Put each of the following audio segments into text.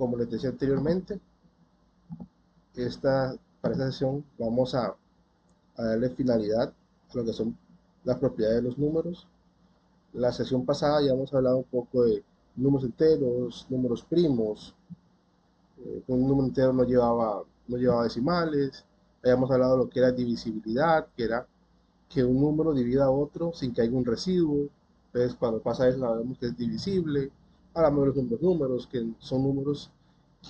como les decía anteriormente, para esta sesión vamos a darle finalidad a lo que son las propiedades de los números. La sesión pasada ya hemos hablado un poco de números enteros, números primos. Un número entero no llevaba decimales. Habíamos hablado de lo que era divisibilidad, que era que un número divida a otro sin que haya un residuo. Entonces, cuando pasa eso, sabemos que es divisible. Hablamos de los números, que son números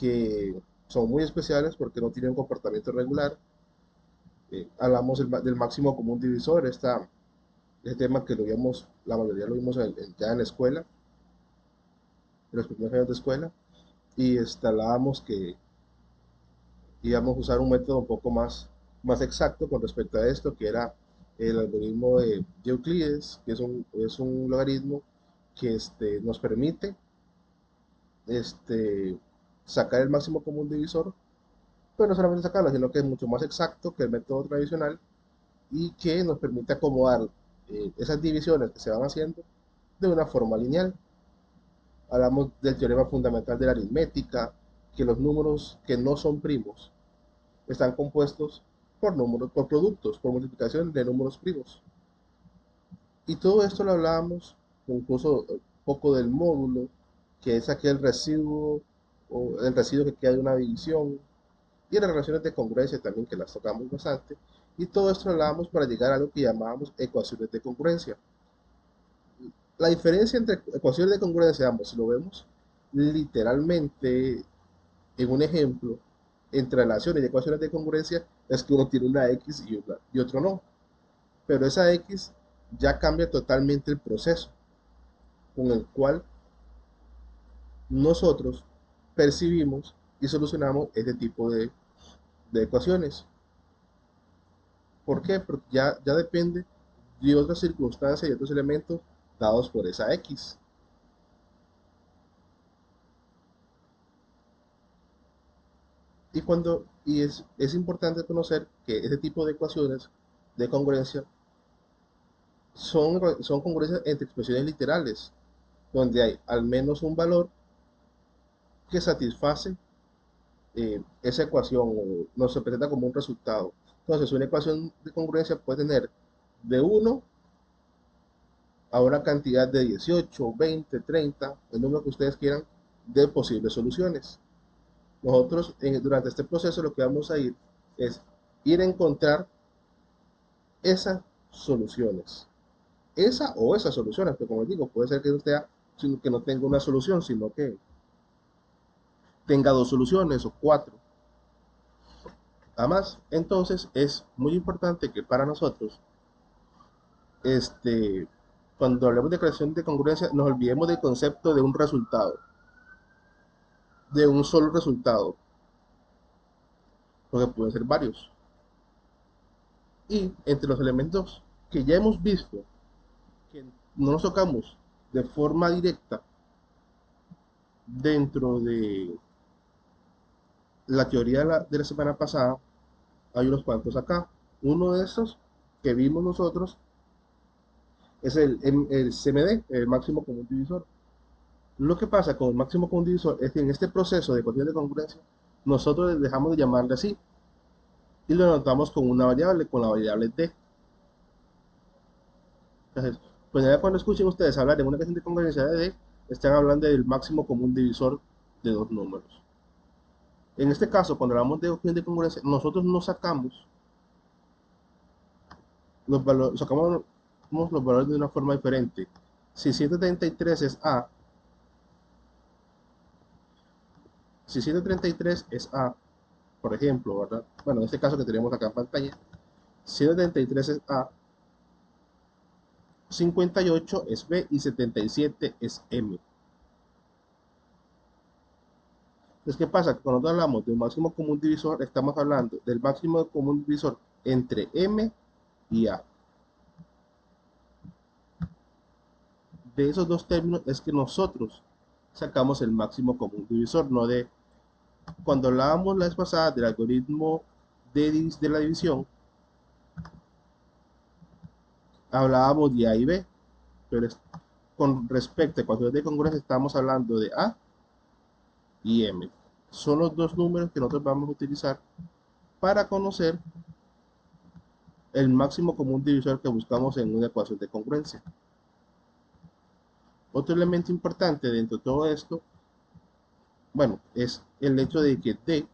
que son muy especiales porque no tienen un comportamiento regular. Hablamos del máximo común divisor, este tema que la mayoría lo vimos ya en la escuela, en los primeros años de escuela, y hablábamos que íbamos a usar un método un poco más exacto con respecto a esto, que era el algoritmo de Euclides, que es un logaritmo que nos permite este, sacar el máximo común divisor, pero no solamente sacarlo, sino que es mucho más exacto que el método tradicional y que nos permite acomodar esas divisiones que se van haciendo de una forma lineal. Hablamos del teorema fundamental de la aritmética, que los números que no son primos están compuestos por productos, por multiplicación de números primos. Y todo esto lo hablábamos, incluso un poco del módulo, que es aquel residuo, o el residuo que queda de una división, y las relaciones de congruencia también, que las tocamos bastante. Y todo esto lo hablábamos para llegar a lo que llamábamos ecuaciones de congruencia. La diferencia entre ecuaciones de congruencia, ambos, si lo vemos literalmente en un ejemplo, entre relaciones y ecuaciones de congruencia, es que uno tiene una X y otro no. Pero esa X ya cambia totalmente el proceso con el cual nosotros percibimos y solucionamos este tipo de ecuaciones. ¿Por qué? Porque ya depende de otras circunstancias y otros elementos dados por esa X. Es importante conocer que este tipo de ecuaciones de congruencia son congruencias entre expresiones literales, donde hay al menos un valor que satisface esa ecuación o nos se presenta como un resultado. Entonces, una ecuación de congruencia puede tener de 1 a una cantidad de 18, 20, 30, el número que ustedes quieran, de posibles soluciones. Nosotros durante este proceso lo que vamos a ir es ir a encontrar esas soluciones. Esa o esas soluciones, pero como les digo, puede ser que no tenga una solución, sino que tenga dos soluciones o cuatro. Además, entonces es muy importante que para nosotros, cuando hablemos de creación de congruencia, nos olvidemos del concepto de un resultado, de un solo resultado, porque pueden ser varios. Y entre los elementos que ya hemos visto, que no nos tocamos de forma directa dentro de la teoría de la semana pasada, hay unos cuantos acá. Uno de esos que vimos nosotros es el CMD, el máximo común divisor. Lo que pasa con el máximo común divisor es que en este proceso de ecuación de congruencia, nosotros dejamos de llamarle así y lo anotamos con una variable, con la variable d. Entonces, pues ya cuando escuchen ustedes hablar de una ecuación de congruencia de d, están hablando del máximo común divisor de dos números. En este caso, cuando hablamos de ecuación de congruencia, nosotros no sacamos los valores, sacamos los valores de una forma diferente. Si 133 es A, si 133 es A, por ejemplo, ¿verdad? Bueno, en este caso que tenemos acá en pantalla, 133 es A, 58 es B y 77 es M. Entonces, ¿qué pasa? Cuando hablamos de un máximo común divisor, estamos hablando del máximo común divisor entre M y A. De esos dos términos es que nosotros sacamos el máximo común divisor, no de... Cuando hablábamos la vez pasada del algoritmo de la división, hablábamos de A y B, pero con respecto a ecuaciones de congruencia estamos hablando de A y M. son los dos números que nosotros vamos a utilizar para conocer el máximo común divisor que buscamos en una ecuación de congruencia. Otro elemento importante dentro de todo esto, bueno, es el hecho de que D,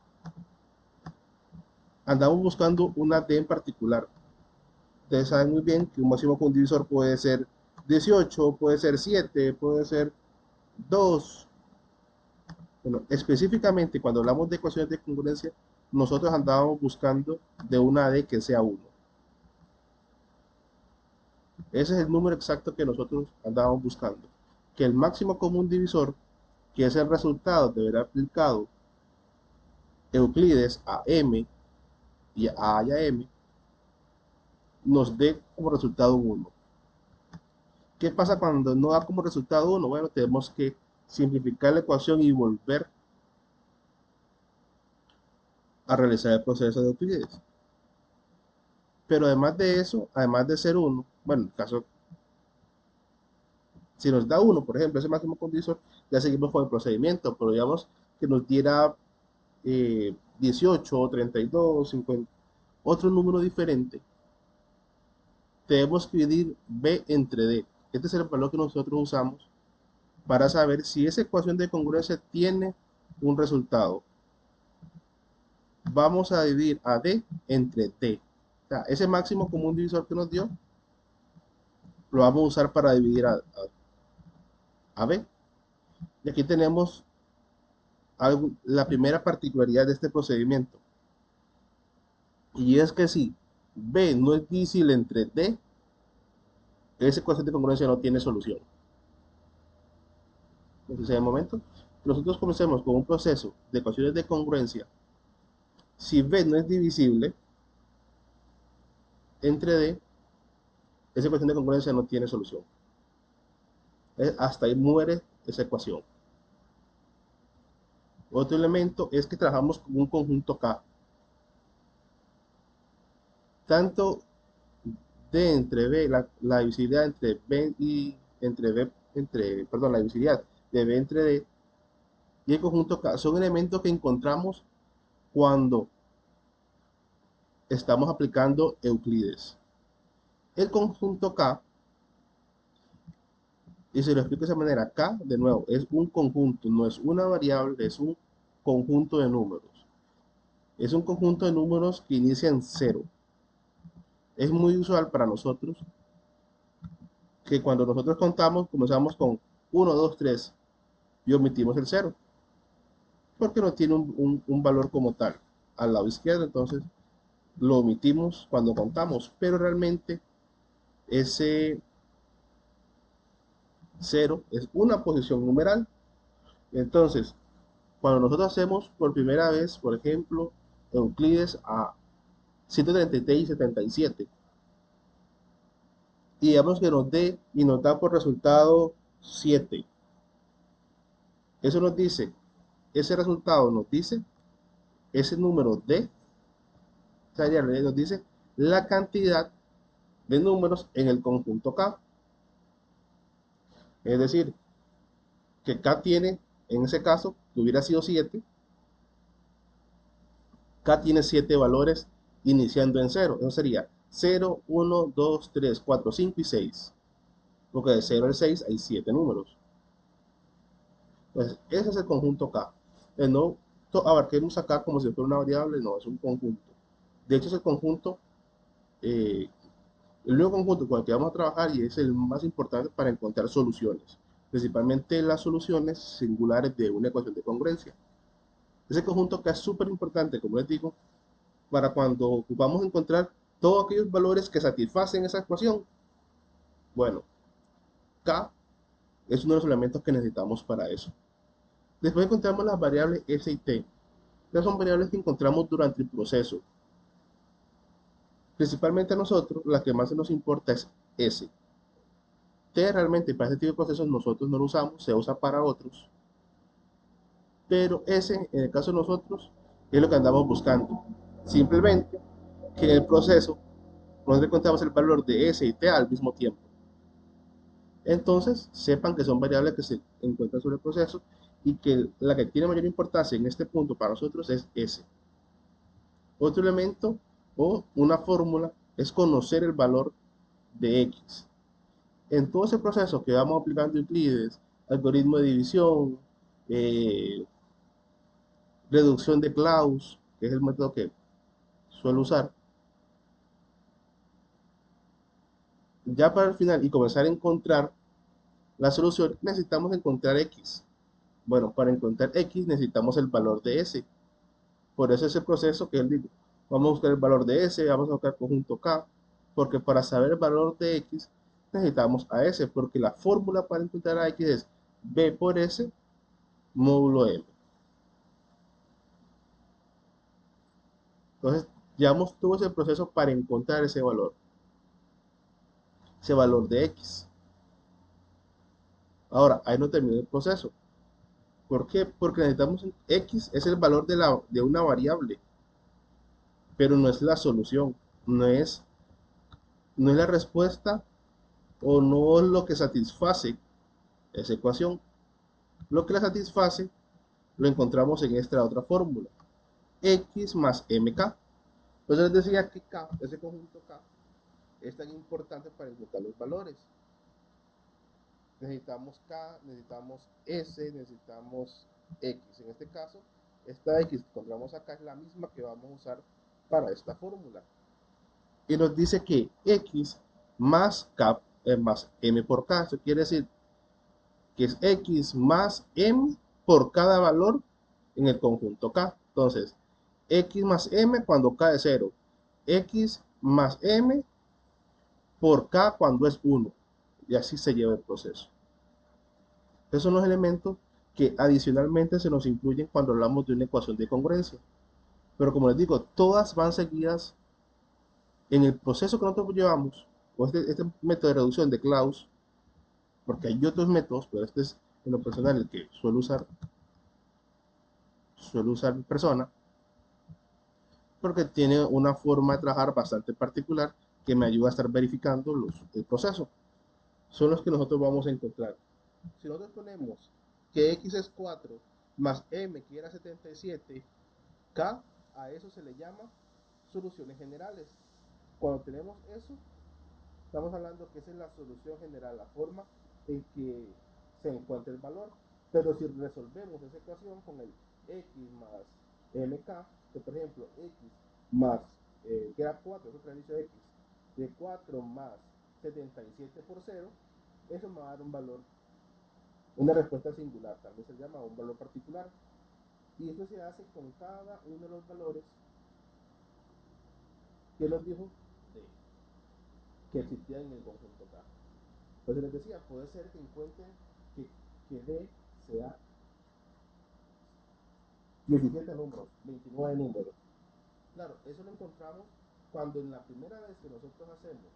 andamos buscando una D en particular. Ustedes saben muy bien que un máximo común divisor puede ser 18, puede ser 7, puede ser 2. Bueno, específicamente cuando hablamos de ecuaciones de congruencia, nosotros andábamos buscando de una D que sea 1. Ese es el número exacto que nosotros andábamos buscando. Que el máximo común divisor, que es el resultado de haber aplicado Euclides a M y a A y a M, nos dé como resultado 1. ¿Qué pasa cuando no da como resultado 1? Bueno, tenemos que simplificar la ecuación y volver a realizar el proceso de Euclides. Pero además de eso, además de ser 1, bueno, en el caso, si nos da 1, por ejemplo, ese máximo condivisor, ya seguimos con el procedimiento, pero digamos que nos diera 18, 32, 50, otro número diferente, tenemos que dividir B entre D. Este es el valor que nosotros usamos para saber si esa ecuación de congruencia tiene un resultado. Vamos a dividir a D entre D. O sea, ese máximo común divisor que nos dio, lo vamos a usar para dividir a B. Y aquí tenemos la primera particularidad de este procedimiento. Y es que si B no es divisible entre D, esa ecuación de congruencia no tiene solución. Entonces, en el momento que nosotros comencemos con un proceso de ecuaciones de congruencia, si B no es divisible entre D, esa ecuación de congruencia no tiene solución. Hasta ahí muere esa ecuación. Otro elemento es que trabajamos con un conjunto K. Tanto D entre B, la divisibilidad entre B y entre B, perdón, la divisibilidad de B entre D y el conjunto K son elementos que encontramos cuando estamos aplicando Euclides. El conjunto K, y se lo explico de esa manera, K, de nuevo, es un conjunto, no es una variable, es un conjunto de números. Es un conjunto de números que inicia en 0. Es muy usual para nosotros que cuando nosotros contamos, comenzamos con 1, 2, 3 y omitimos el 0, porque no tiene un valor como tal al lado izquierdo, entonces lo omitimos cuando contamos, pero realmente ese 0 es una posición numeral. Entonces, cuando nosotros hacemos por primera vez, por ejemplo, Euclides a 133 y 77, y digamos que nos dé y nos da por resultado 7, eso nos dice, ese resultado nos dice, ese número D, o sea, ya nos dice la cantidad de números en el conjunto K. Es decir, que K tiene, en ese caso, que hubiera sido 7, K tiene 7 valores iniciando en 0. Eso sería 0, 1, 2, 3, 4, 5 y 6. Porque de 0 al 6 hay 7 números. Entonces, ese es el conjunto K. No abarquemos acá como si fuera una variable, no, es un conjunto. De hecho, es el conjunto, el único conjunto con el que vamos a trabajar y es el más importante para encontrar soluciones. Principalmente las soluciones singulares de una ecuación de congruencia. Ese conjunto K es súper importante, como les digo, para cuando ocupamos encontrar todos aquellos valores que satisfacen esa ecuación. Bueno, K es uno de los elementos que necesitamos para eso. Después encontramos las variables S y T. Estas son variables que encontramos durante el proceso. Principalmente a nosotros, la que más nos importa es S. T realmente para este tipo de procesos nosotros no lo usamos, se usa para otros. Pero S, en el caso de nosotros, es lo que andamos buscando. Simplemente que en el proceso nosotros encontramos el valor de S y T al mismo tiempo. Entonces, sepan que son variables que se encuentran sobre el proceso y que la que tiene mayor importancia en este punto para nosotros es S. Otro elemento o una fórmula es conocer el valor de X. En todo ese proceso que vamos aplicando Euclides, algoritmo de división, eh, reducción de Claus, que es el método que suelo usar, ya para el final y comenzar a encontrar la solución, necesitamos encontrar X. Bueno, para encontrar X necesitamos el valor de S. Por eso ese proceso que él dijo, vamos a buscar el valor de S, vamos a buscar conjunto K, porque para saber el valor de X necesitamos a S, porque la fórmula para encontrar a X es B por S módulo M. Entonces, llevamos todo ese proceso para encontrar ese valor de X. Ahora, ahí no termina el proceso. ¿Por qué? Porque necesitamos X es el valor de una variable, pero no es la solución, no es, no es la respuesta o no es lo que satisface esa ecuación. Lo que la satisface lo encontramos en esta otra fórmula, X más MK. Entonces les decía que K, ese conjunto K, es tan importante para encontrar los valores. Necesitamos K, necesitamos S, necesitamos X. En este caso, esta X que encontramos acá es la misma que vamos a usar para esta fórmula. Y nos dice que X más K más M por K. Eso quiere decir que es X más M por cada valor en el conjunto K. Entonces, X más M cuando K es 0. X más M por K cuando es 1. Y así se lleva el proceso. Esos son los elementos que adicionalmente se nos incluyen cuando hablamos de una ecuación de congruencia. Pero como les digo, todas van seguidas en el proceso que nosotros llevamos, o este método de reducción de Claus, porque hay otros métodos, pero este es en lo personal el que suelo usar en persona, porque tiene una forma de trabajar bastante particular que me ayuda a estar verificando el proceso. Son los que nosotros vamos a encontrar. Si nosotros ponemos que X es 4 más M que era 77, K, a eso se le llama soluciones generales. Cuando tenemos eso, estamos hablando que esa es la solución general, la forma en que se encuentra el valor. Pero si resolvemos esa ecuación con el X más MK, que por ejemplo X más, que era 4, eso tradicio X, de 4 más 77 por 0, eso me va a dar un valor, una respuesta singular, también se llama un valor particular. Y eso se hace con cada uno de los valores que nos dijo D, que existían en el conjunto K. Entonces les decía, puede ser que encuentren que D sea 17 números, 29 números. Claro, eso lo encontramos cuando en la primera vez que nosotros hacemos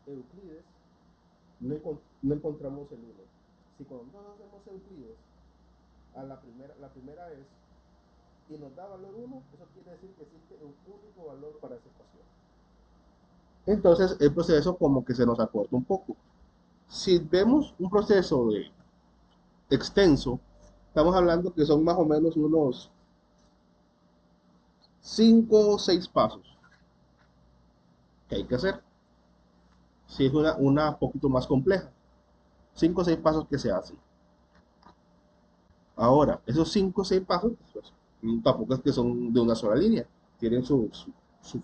Euclides, no encontramos el 1. Si cuando nosotros hacemos Euclides a la primera vez y nos da valor 1, eso quiere decir que existe un único valor para esa ecuación. Entonces el proceso como que se nos acorta un poco. Si vemos un proceso extenso, estamos hablando que son más o menos unos 5 o 6 pasos que hay que hacer. Si es una poquito más compleja, 5 o 6 pasos que se hacen. Ahora, esos 5 o 6 pasos, pues, tampoco es que son de una sola línea, tienen su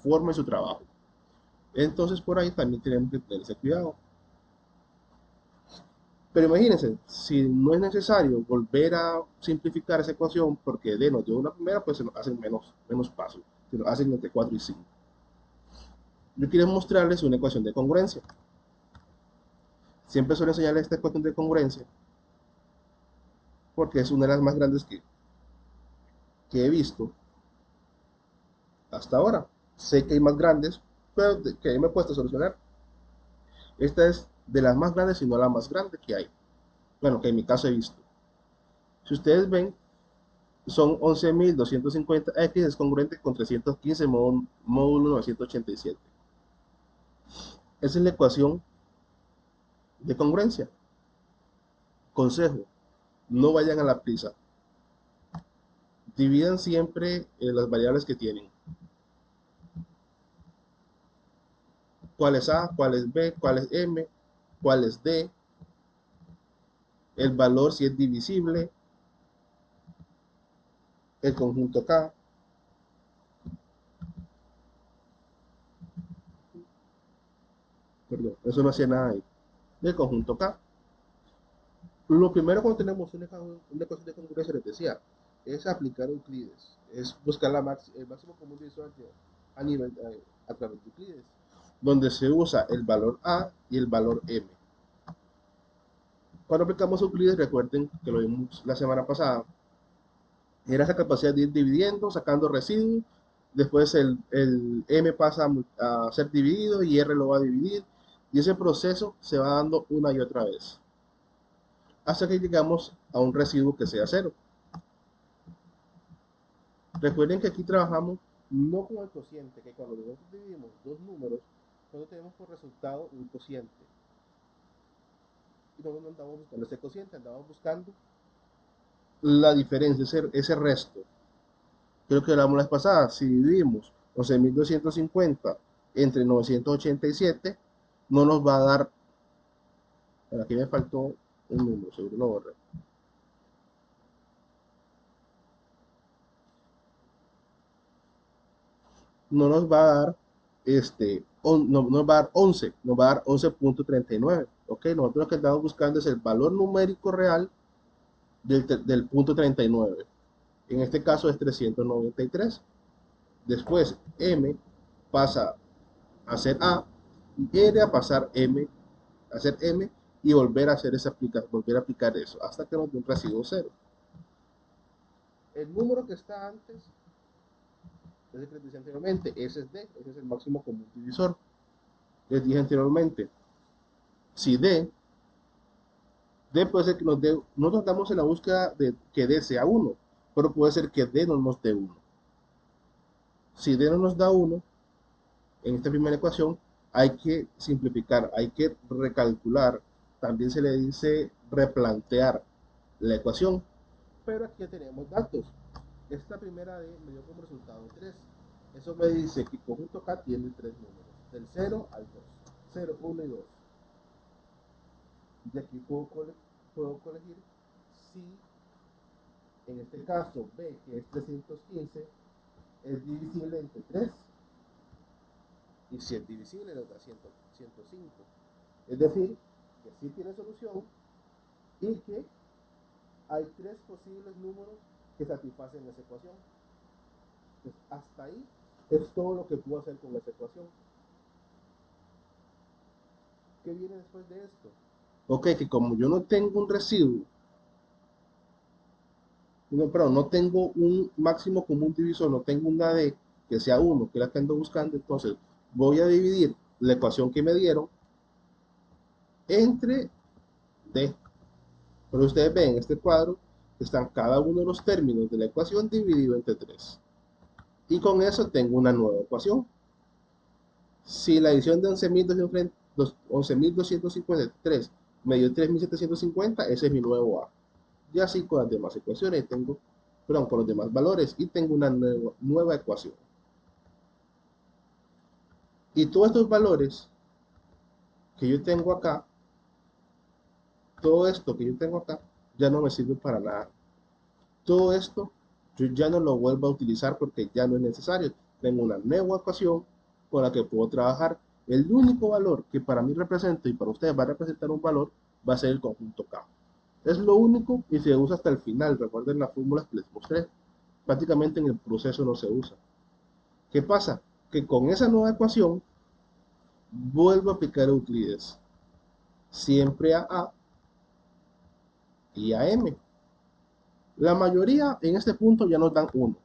forma y su trabajo. Entonces por ahí también tenemos que tener ese cuidado. Pero imagínense, si no es necesario volver a simplificar esa ecuación porque D nos dio una primera, pues se nos hacen menos pasos, se nos hacen entre 4 y 5. Yo quiero mostrarles una ecuación de congruencia. Siempre suelo enseñarles esta ecuación de congruencia porque es una de las más grandes que he visto hasta ahora. Sé que hay más grandes, pero que ahí me he puesto a solucionar. Esta es de las más grandes, si no la más grande que hay. Bueno, que en mi caso he visto. Si ustedes ven, son 11.250, X es congruente con 315 módulo 987. Esa es la ecuación de congruencia. Consejo, No vayan a la prisa. Dividan siempre las variables que tienen. ¿Cuál es A? ¿Cuál es B? ¿Cuál es M? ¿Cuál es D? El valor si es divisible. El conjunto K. Perdón, eso no hacía nada ahí. El conjunto K. Lo primero cuando tenemos una ecuación de congruencia, les decía, es aplicar Euclides, es buscar el máximo común divisor a nivel a través de Euclides, donde se usa el valor A y el valor M. Cuando aplicamos Euclides, recuerden que lo vimos la semana pasada, era esa capacidad de ir dividiendo, sacando residuos, después el M pasa a ser dividido y R lo va a dividir, y ese proceso se va dando una y otra vez, hasta que llegamos a un residuo que sea cero. Recuerden que aquí trabajamos no con el cociente, que cuando nosotros dividimos dos números, nosotros tenemos por resultado un cociente. Y nosotros no andamos buscando ese cociente, andamos buscando la diferencia, ese resto. Creo que hablamos la vez pasada, si dividimos 11.250 entre 987, no nos va a dar, aquí me faltó un número, seguro lo borré. No nos va a dar no nos va a dar 11, nos va a dar 11.39. Ok, nosotros lo que estamos buscando es el valor numérico real del punto 39. En este caso es 393. Después M pasa a ser A y R a pasar M a ser M y volver a hacer volver a aplicar eso hasta que nos dé un residuo cero. El número que está antes es el que les dije anteriormente, ese es D, ese es el máximo común divisor. Les dije anteriormente, si D puede ser que nos dé, nosotros damos en la búsqueda de que D sea 1, pero puede ser que D no nos dé 1. Si D no nos da 1, en esta primera ecuación hay que simplificar, hay que recalcular, también se le dice replantear la ecuación, pero aquí ya tenemos datos. Esta primera D me dio como resultado 3. Eso me dice que el conjunto K tiene 3 números, del 0 al 2, 0, 1 y 2. Y aquí puedo colegir si en este caso B, que es 315, es divisible entre 3 y si es divisible nos da 105. Es decir, que sí tiene solución y que hay 3 posibles números que satisfacen esa ecuación. Entonces, hasta ahí es todo lo que puedo hacer con esa ecuación. ¿Qué viene después de esto? Ok, que como yo no tengo un residuo, no, perdón, no tengo un máximo común divisor, no tengo una D que sea 1, que es la que ando buscando, entonces voy a dividir la ecuación que me dieron entre D. Pero ustedes ven en este cuadro que están cada uno de los términos de la ecuación dividido entre 3. Y con eso tengo una nueva ecuación. Si la adición de 11.253 me dio 3.750, ese es mi nuevo A. Y así con las demás ecuaciones tengo, perdón, con los demás valores y tengo una nueva ecuación. Y todos estos valores que yo tengo acá, todo esto que yo tengo acá, ya no me sirve para nada. Todo esto yo ya no lo vuelvo a utilizar porque ya no es necesario. Tengo una nueva ecuación con la que puedo trabajar. El único valor que para mí representa y para ustedes va a representar un valor va a ser el conjunto K. Es lo único y se usa hasta el final. Recuerden las fórmulas que les mostré. Prácticamente en el proceso no se usa. ¿Qué pasa? Que con esa nueva ecuación vuelvo a aplicar Euclides. Siempre a A y a M. La mayoría en este punto ya nos dan 1.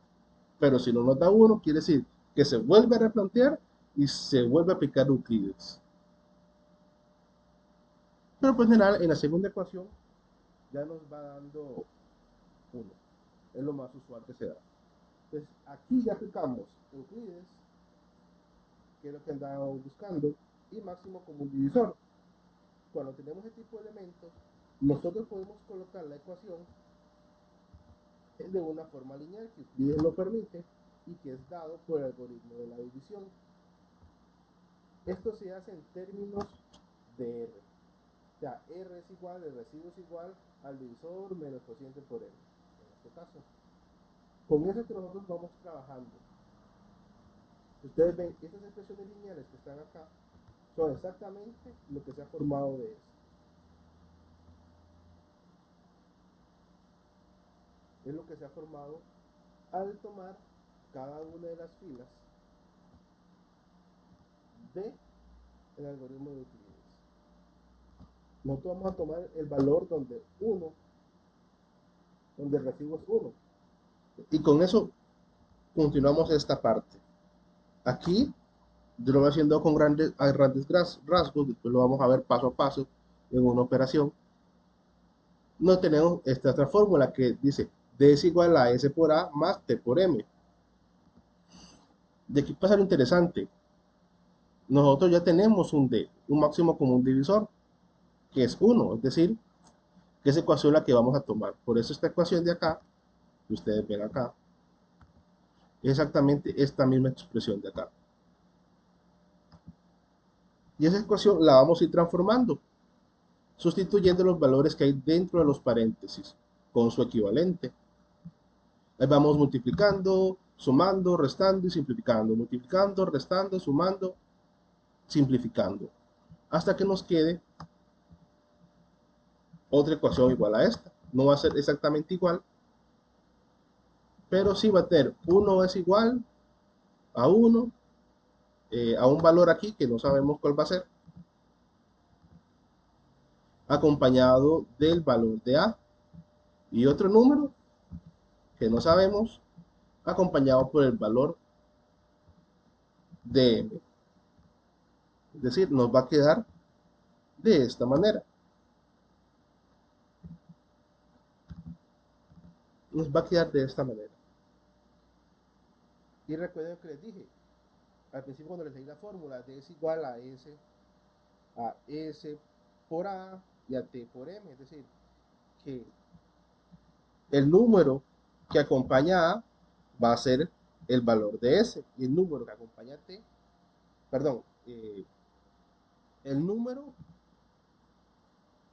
Pero si no nos da 1, quiere decir que se vuelve a replantear y se vuelve a aplicar Euclides. Pero pues en general, en la segunda ecuación ya nos va dando 1. Es lo más usual que se da. Entonces aquí ya aplicamos Euclides, que es lo que andábamos buscando, y máximo común divisor. Cuando tenemos este tipo de elementos, nosotros podemos colocar la ecuación de una forma lineal que Euclides lo permite y que es dado por el algoritmo de la división. Esto se hace en términos de R. O sea, R es igual, el residuo es igual al divisor menos cociente por M, en este caso. Con eso que nosotros vamos trabajando. Ustedes ven, estas expresiones lineales que están acá son exactamente lo que se ha formado de esto. Es lo que se ha formado al tomar cada una de las filas de el algoritmo de Euclides. Nosotros vamos a tomar el valor donde el residuo es 1. Y con eso continuamos esta parte. Aquí yo lo voy haciendo con grandes rasgos, después lo vamos a ver paso a paso en una operación. No tenemos esta otra fórmula que dice D es igual a S por A más T por M. De aquí pasa lo interesante. Nosotros ya tenemos un D, un máximo común divisor, que es 1, es decir, que es ecuación la que vamos a tomar. Por eso esta ecuación de acá, que ustedes ven acá, es exactamente esta misma expresión de acá. Y esa ecuación la vamos a ir transformando, sustituyendo los valores que hay dentro de los paréntesis con su equivalente. Ahí vamos multiplicando, sumando, restando y simplificando. Multiplicando, restando, sumando, simplificando. Hasta que nos quede otra ecuación igual a esta. No va a ser exactamente igual, pero sí va a tener 1 es igual a 1, a un valor aquí que no sabemos cuál va a ser, acompañado del valor de A, y otro número que no sabemos, acompañado por el valor de M. Es decir, nos va a quedar de esta manera. Nos va a quedar de esta manera. Y recuerden que les dije al principio cuando les di la fórmula, D es igual a S por A y a T por M. Es decir, que el número que acompaña A va a ser el valor de S, y el número que acompaña a T, perdón, el número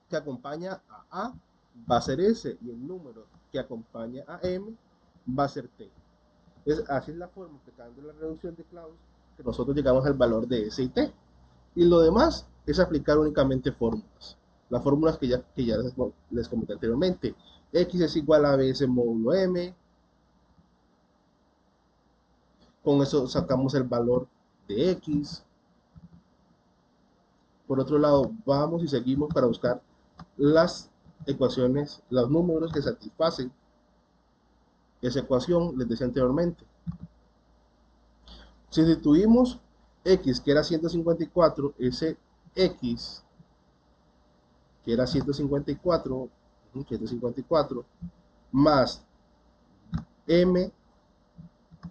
que acompaña a A va a ser S, y el número que acompaña a M va a ser T. Así es la forma, aplicando la reducción de Claus, que nosotros llegamos al valor de S y T. Y lo demás es aplicar únicamente fórmulas. Las fórmulas que ya les comenté anteriormente. X es igual a BS módulo M. Con eso sacamos el valor de X. Por otro lado, vamos y seguimos para buscar las ecuaciones, los números que satisfacen esa ecuación, les decía anteriormente. Si sustituimos X, que era 154, ese X, que era 154, más M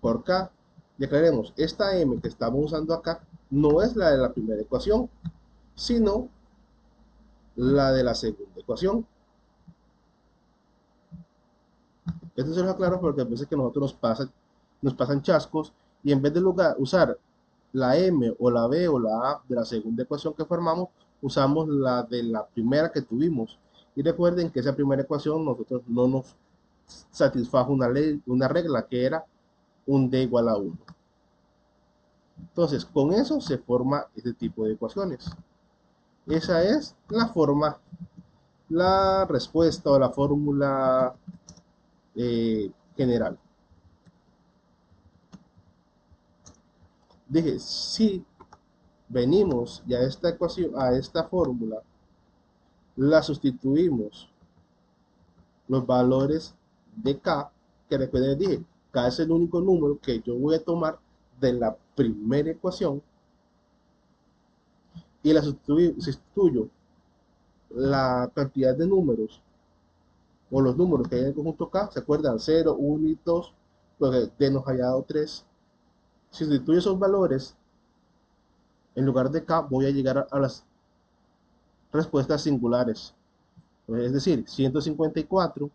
por K, y aclaremos, esta M que estamos usando acá no es la de la primera ecuación, sino la de la segunda ecuación. Esto se lo aclaro porque a veces que nosotros nos pasan chascos, y en vez de usar la M o la B o la A de la segunda ecuación que formamos, usamos la de la primera que tuvimos. Y recuerden que esa primera ecuación nosotros no nos satisfajo una regla que era un D igual a 1. Entonces, con eso se forma este tipo de ecuaciones. Esa es la forma, la respuesta o la fórmula general. Dije, si venimos y a esta ecuación, a esta fórmula, la sustituimos los valores de K, que recuerden, dije, K es el único número que yo voy a tomar de la primera ecuación, y la sustituyo la cantidad de números o los números que hay en el conjunto K, ¿se acuerdan? 0, 1 y 2, porque D nos haya dado 3. Si sustituyo esos valores, en lugar de K voy a llegar a las respuestas singulares. Es decir, 154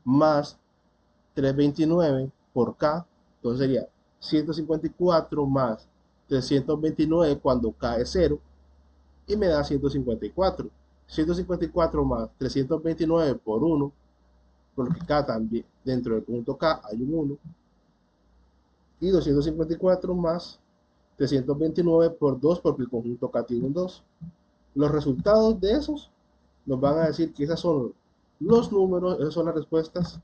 más 329 por K, entonces sería 154 más 329 cuando K es 0 y me da 154. 154 más 329 por 1, porque K también, dentro del conjunto K hay un 1, y 254 más 329 por 2, porque el conjunto K tiene un 2. Los resultados de esos nos van a decir que esos son los números, esas son las respuestas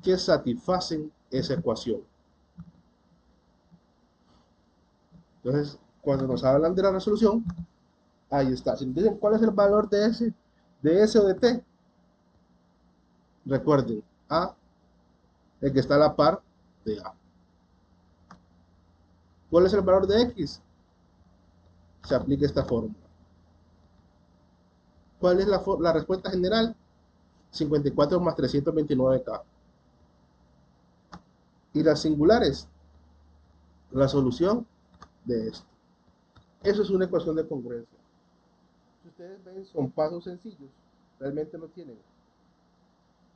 que satisfacen esa ecuación. Entonces, cuando nos hablan de la resolución, ahí está. Si nos dicen cuál es el valor de S o de T, recuerden, A, el que está a la par de A. ¿Cuál es el valor de X? Se aplica esta fórmula. ¿Cuál es la respuesta general? 54 más 329K. Y las singulares, la solución de esto. Eso es una ecuación de congruencia. Si ustedes ven, son pasos sencillos. Realmente no tienen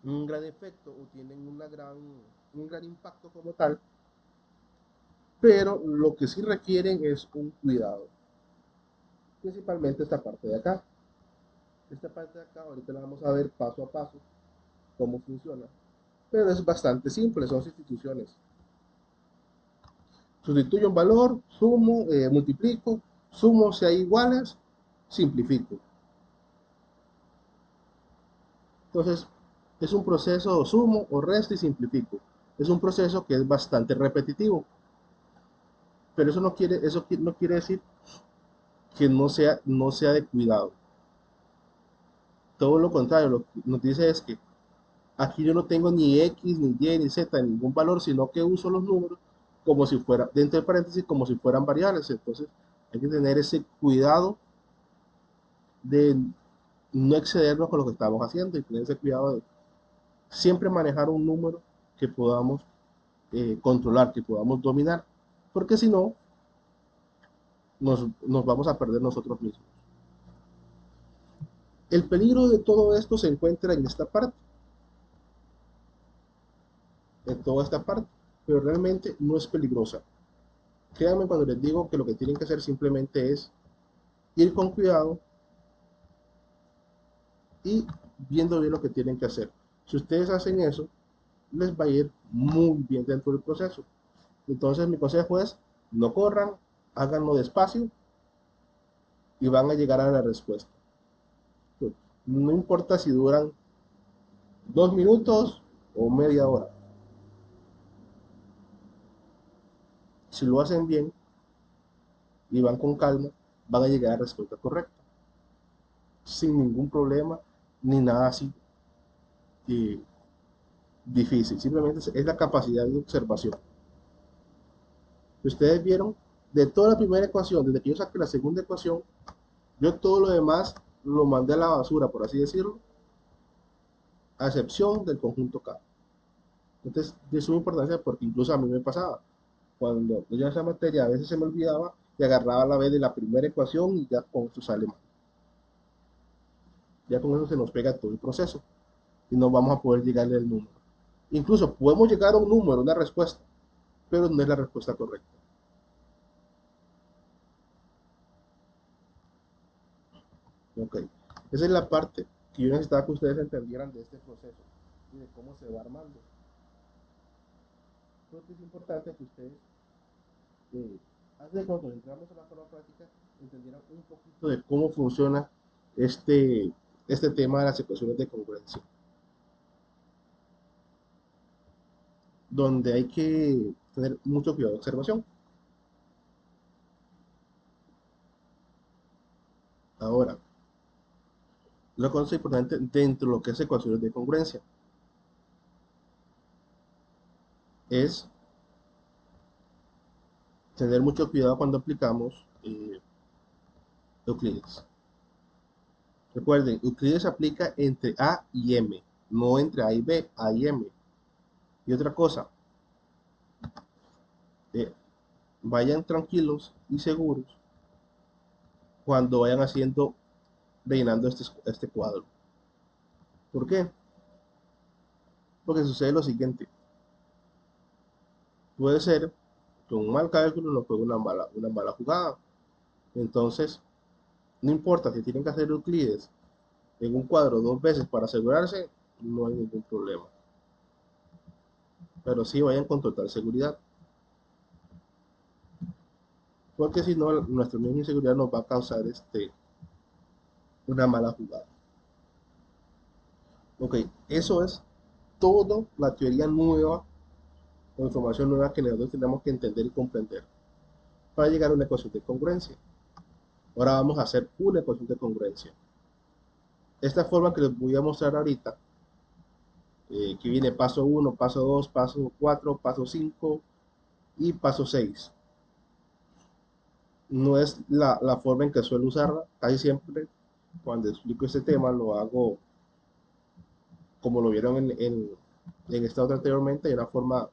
un gran efecto o tienen un gran impacto como tal, pero lo que sí requieren es un cuidado. Principalmente esta parte de acá. Esta parte de acá, ahorita la vamos a ver paso a paso cómo funciona. Pero es bastante simple, son sustituciones. Sustituyo un valor, sumo, multiplico, sumo si hay iguales, simplifico. Entonces, es un proceso sumo o resto y simplifico. Es un proceso que es bastante repetitivo, pero eso no quiere decir que no sea de cuidado. Todo lo contrario, lo que nos dice es que aquí yo no tengo ni X, ni Y, ni Z, ningún valor, sino que uso los números como si fuera, dentro de paréntesis, como si fueran variables. Entonces, hay que tener ese cuidado de no excedernos con lo que estamos haciendo y tener ese cuidado de siempre manejar un número que podamos controlar, que podamos dominar, porque si no, nos vamos a perder nosotros mismos. El peligro de todo esto se encuentra en esta parte, en toda esta parte, pero realmente no es peligrosa. Créanme cuando les digo que lo que tienen que hacer simplemente es ir con cuidado y viendo bien lo que tienen que hacer. Si ustedes hacen eso, les va a ir muy bien dentro del proceso. Entonces mi consejo es, no corran, háganlo despacio y van a llegar a la respuesta. No importa si duran 2 minutos o media hora. Si lo hacen bien y van con calma, van a llegar a la respuesta correcta. Sin ningún problema ni nada así eh, difícil. Simplemente es la capacidad de observación. Ustedes vieron, de toda la primera ecuación, desde que yo saqué la segunda ecuación, yo todo lo demás lo mandé a la basura, por así decirlo, a excepción del conjunto K. Entonces, de suma importancia porque incluso a mí me pasaba. Cuando yo esa materia a veces se me olvidaba y agarraba la vez de la primera ecuación y ya con eso sale mal. Ya con eso se nos pega todo el proceso y no vamos a poder llegarle al número. Incluso podemos llegar a un número, una respuesta, pero no es la respuesta correcta. Ok, esa es la parte que yo necesitaba que ustedes entendieran de este proceso y de cómo se va armando. Creo que es importante que ustedes, antes de cuando entramos a la forma práctica, entendieran un poquito de cómo funciona este, este tema de las ecuaciones de congruencia, donde hay que tener mucho cuidado de observación. Ahora, una cosa importante dentro de lo que es ecuaciones de congruencia es tener mucho cuidado cuando aplicamos Euclides. Recuerden, Euclides se aplica entre A y M, no entre A y B, A y M. Y otra cosa, eh, vayan tranquilos y seguros cuando vayan rellenando este cuadro. ¿Por qué? Porque sucede lo siguiente, puede ser que un mal cálculo nos juegue una mala jugada. Entonces, no importa si tienen que hacer Euclides en un cuadro dos veces para asegurarse, no hay ningún problema. Pero sí vayan con total seguridad, porque si no, nuestra misma inseguridad nos va a causar una mala jugada. Ok, eso es toda la teoría nueva o información nueva que nosotros tenemos que entender y comprender para llegar a una ecuación de congruencia. Ahora vamos a hacer una ecuación de congruencia. Esta forma que les voy a mostrar ahorita, que viene paso 1, paso 2, paso 4, paso 5 y paso 6. No es la forma en que suelo usarla. Casi siempre cuando explico este tema lo hago como lo vieron en esta otra anteriormente, de una forma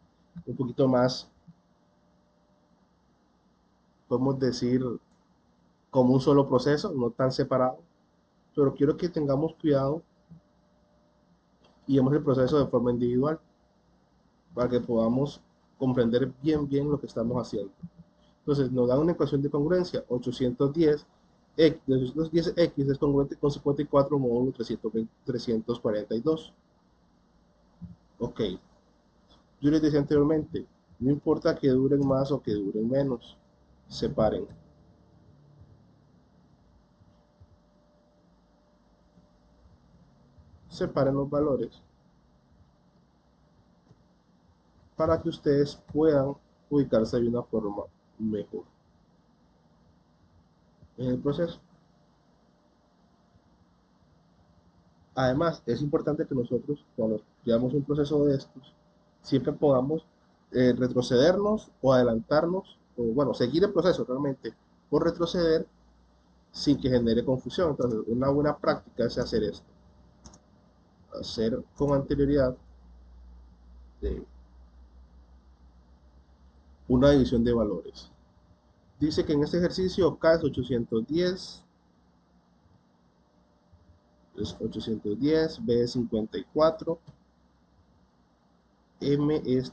un poquito más, podemos decir, como un solo proceso, no tan separado. Pero quiero que tengamos cuidado y vemos el proceso de forma individual para que podamos comprender bien lo que estamos haciendo. Entonces nos da una ecuación de congruencia, 810, 810x es congruente con 54 módulo 342. Ok, yo les decía anteriormente, no importa que duren más o que duren menos, separen. Separen los valores para que ustedes puedan ubicarse de una forma mejor en el proceso. Además, es importante que nosotros, cuando llevamos un proceso de estos, siempre podamos retrocedernos o adelantarnos, o bueno, seguir el proceso realmente, o retroceder sin que genere confusión. Entonces, una buena práctica es hacer esto, hacer con anterioridad de una división de valores. Dice que en este ejercicio K es 810, B es 54, M es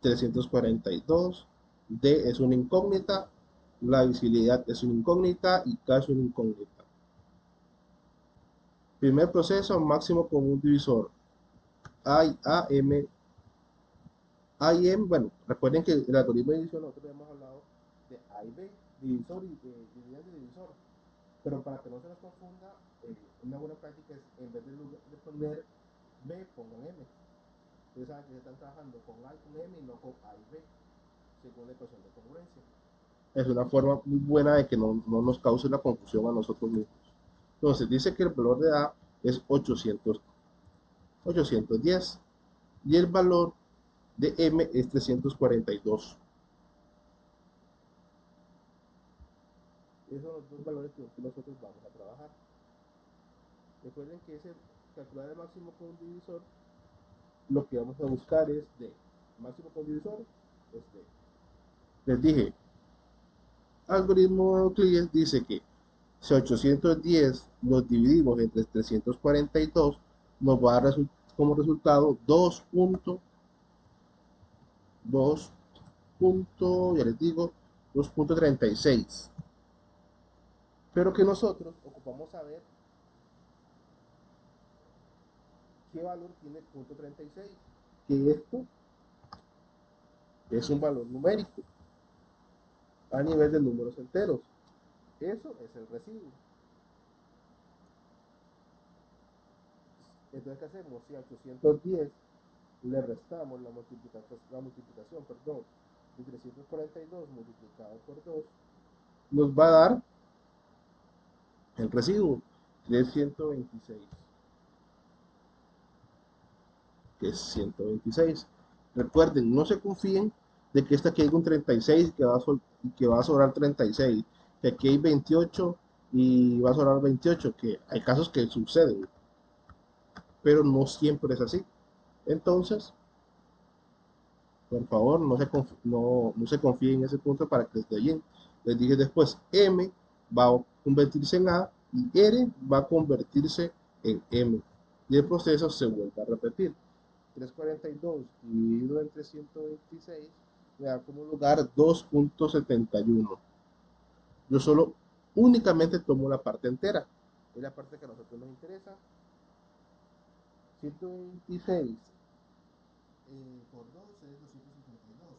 342, D es una incógnita, la visibilidad es una incógnita y K es una incógnita. Primer proceso, máximo común divisor. A y M, bueno, recuerden que el algoritmo de división nosotros hemos hablado de A y B, divisor y dividendo y divisor. Pero para que no se nos confunda, una buena práctica es en vez de poner B, pongan M. Ustedes saben que se están trabajando con A y con M y no con A y B, según la ecuación de congruencia. Es una forma muy buena de que no nos cause la confusión a nosotros mismos. Entonces dice que el valor de A es 810 y el valor de M es 342. Esos son los dos valores que nosotros vamos a trabajar. Recuerden que ese calcular el máximo con un divisor, lo que vamos a buscar es D. Máximo con divisor es D. Les dije, algoritmo de Euclides dice que si 810 los dividimos entre 342, nos va a dar como resultado 2.2, ya les digo, 2.36. Pero que nosotros ocupamos saber qué valor tiene el punto 36, que esto es un valor numérico a nivel de números enteros. Eso es el residuo. Entonces, ¿qué hacemos? Si a 810 le restamos la multiplicación de 342 multiplicado por 2, nos va a dar el residuo, que es 126. Que es 126. Recuerden, no se confíen de que esta aquí hay un 36 que va a sobrar 36, que aquí hay 28 y va a sobrar 28, que hay casos que suceden, pero no siempre es así. Entonces, por favor, no se confíen en ese punto para que esté bien. Les dije después, M va a convertirse en A y R va a convertirse en M. Y el proceso se vuelve a repetir. 342 dividido entre 126 me da como lugar 2.71. Yo solo únicamente tomo la parte entera. Es la parte que a nosotros nos interesa. 126 por 2 es 252.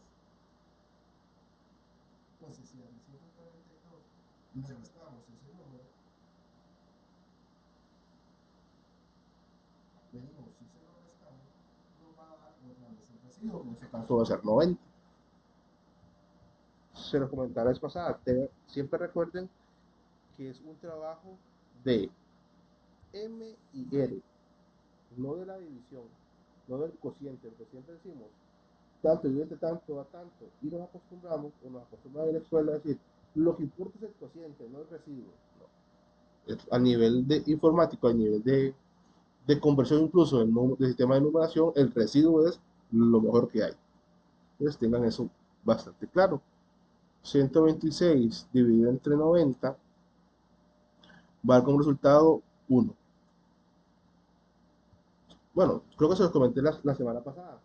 Entonces, si a 242 le restamos ese número, venimos, si se lo restamos, nos va a dar otra vez el residuo, que en este caso va a ser 90. Se los comentaba la vez pasada, siempre recuerden que es un trabajo de M y R, no de la división, no del cociente, porque siempre decimos tanto y entre tanto a tanto, y nos acostumbramos, o nos acostumbramos en la escuela a decir, lo que importa es el cociente, no el residuo. No. A nivel de informático, a nivel de conversión incluso del sistema de numeración, el residuo es lo mejor que hay. Entonces tengan eso bastante claro. 126 dividido entre 90 va a dar como resultado 1. Bueno, creo que se los comenté la semana pasada.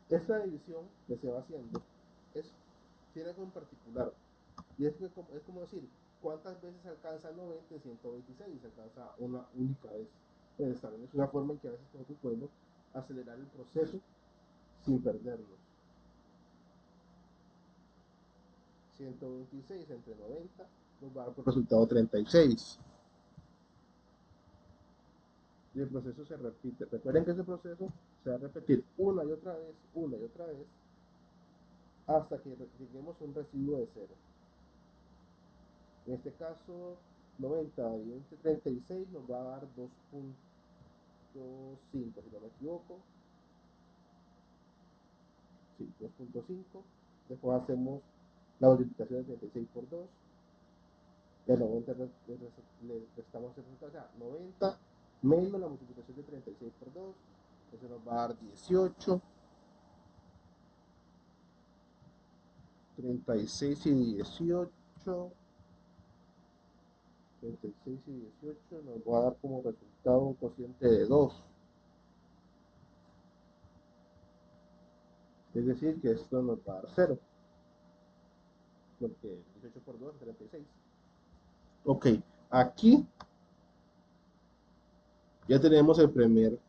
Esta división que se va haciendo tiene algo en particular. Y es que es como decir, ¿cuántas veces alcanza 90 en 126? Se alcanza una única vez. Entonces, también es una forma en que a veces nosotros podemos acelerar el proceso sin perdernos. 126 entre 90 nos va a dar por resultado 36. Y el proceso se repite. Recuerden que ese proceso se va a repetir una y otra vez, hasta que lleguemos a un residuo de 0. En este caso, 90 y entre 36 nos va a dar 2.5, si no me equivoco. Sí, 2.5. Después hacemos la multiplicación de 36 por 2. Y a 90 le restamos el resultado. O sea, 90 menos la multiplicación de 36 por 2. Eso nos va a dar 18. 36 y 18. 36 y 18 nos va a dar como resultado un cociente de 2. Es decir, que esto nos va a dar 0. Porque 18 por 2 es 36. Ok, aquí ya tenemos el primer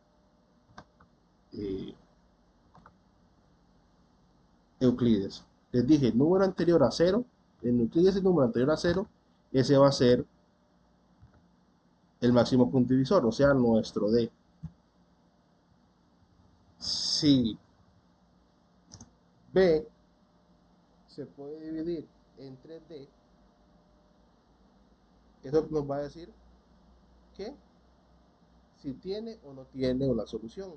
Euclides. Les dije, el número anterior a 0, en Euclides el número anterior a 0, ese va a ser el máximo punto divisor, o sea, nuestro D. Si B se puede dividir entre D, eso nos va a decir que si tiene o no tiene una solución.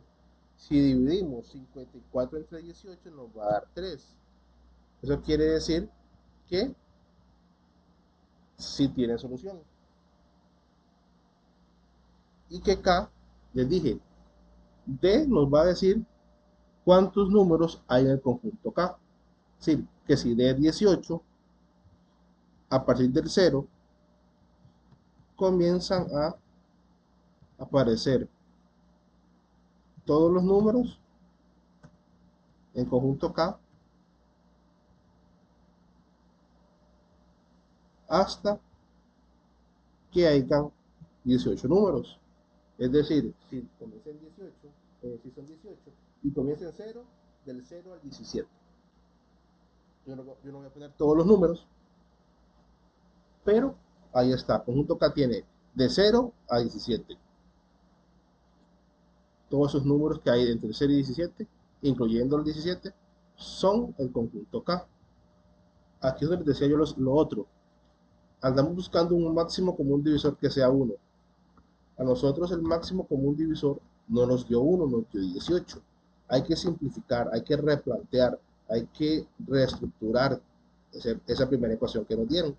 Si dividimos 54 entre 18 nos va a dar 3. Eso quiere decir que sí tiene solución. Y que K, les dije, D nos va a decir cuántos números hay en el conjunto K. Es decir, que si D es 18, a partir del 0 comienzan a aparecer todos los números en conjunto K hasta que hayan 18 números. Es decir, si comienzan 18, si son 18 y comienzan 0, del 0 al 17. Yo no voy a poner todos los números, pero ahí está. Conjunto K tiene de 0 a 17. Todos esos números que hay entre 0 y 17, incluyendo el 17, son el conjunto K. Aquí es donde les decía yo lo otro. Andamos buscando un máximo común divisor que sea 1. A nosotros el máximo común divisor no nos dio 1, nos dio 18. Hay que simplificar, hay que replantear, hay que reestructurar esa primera ecuación que nos dieron.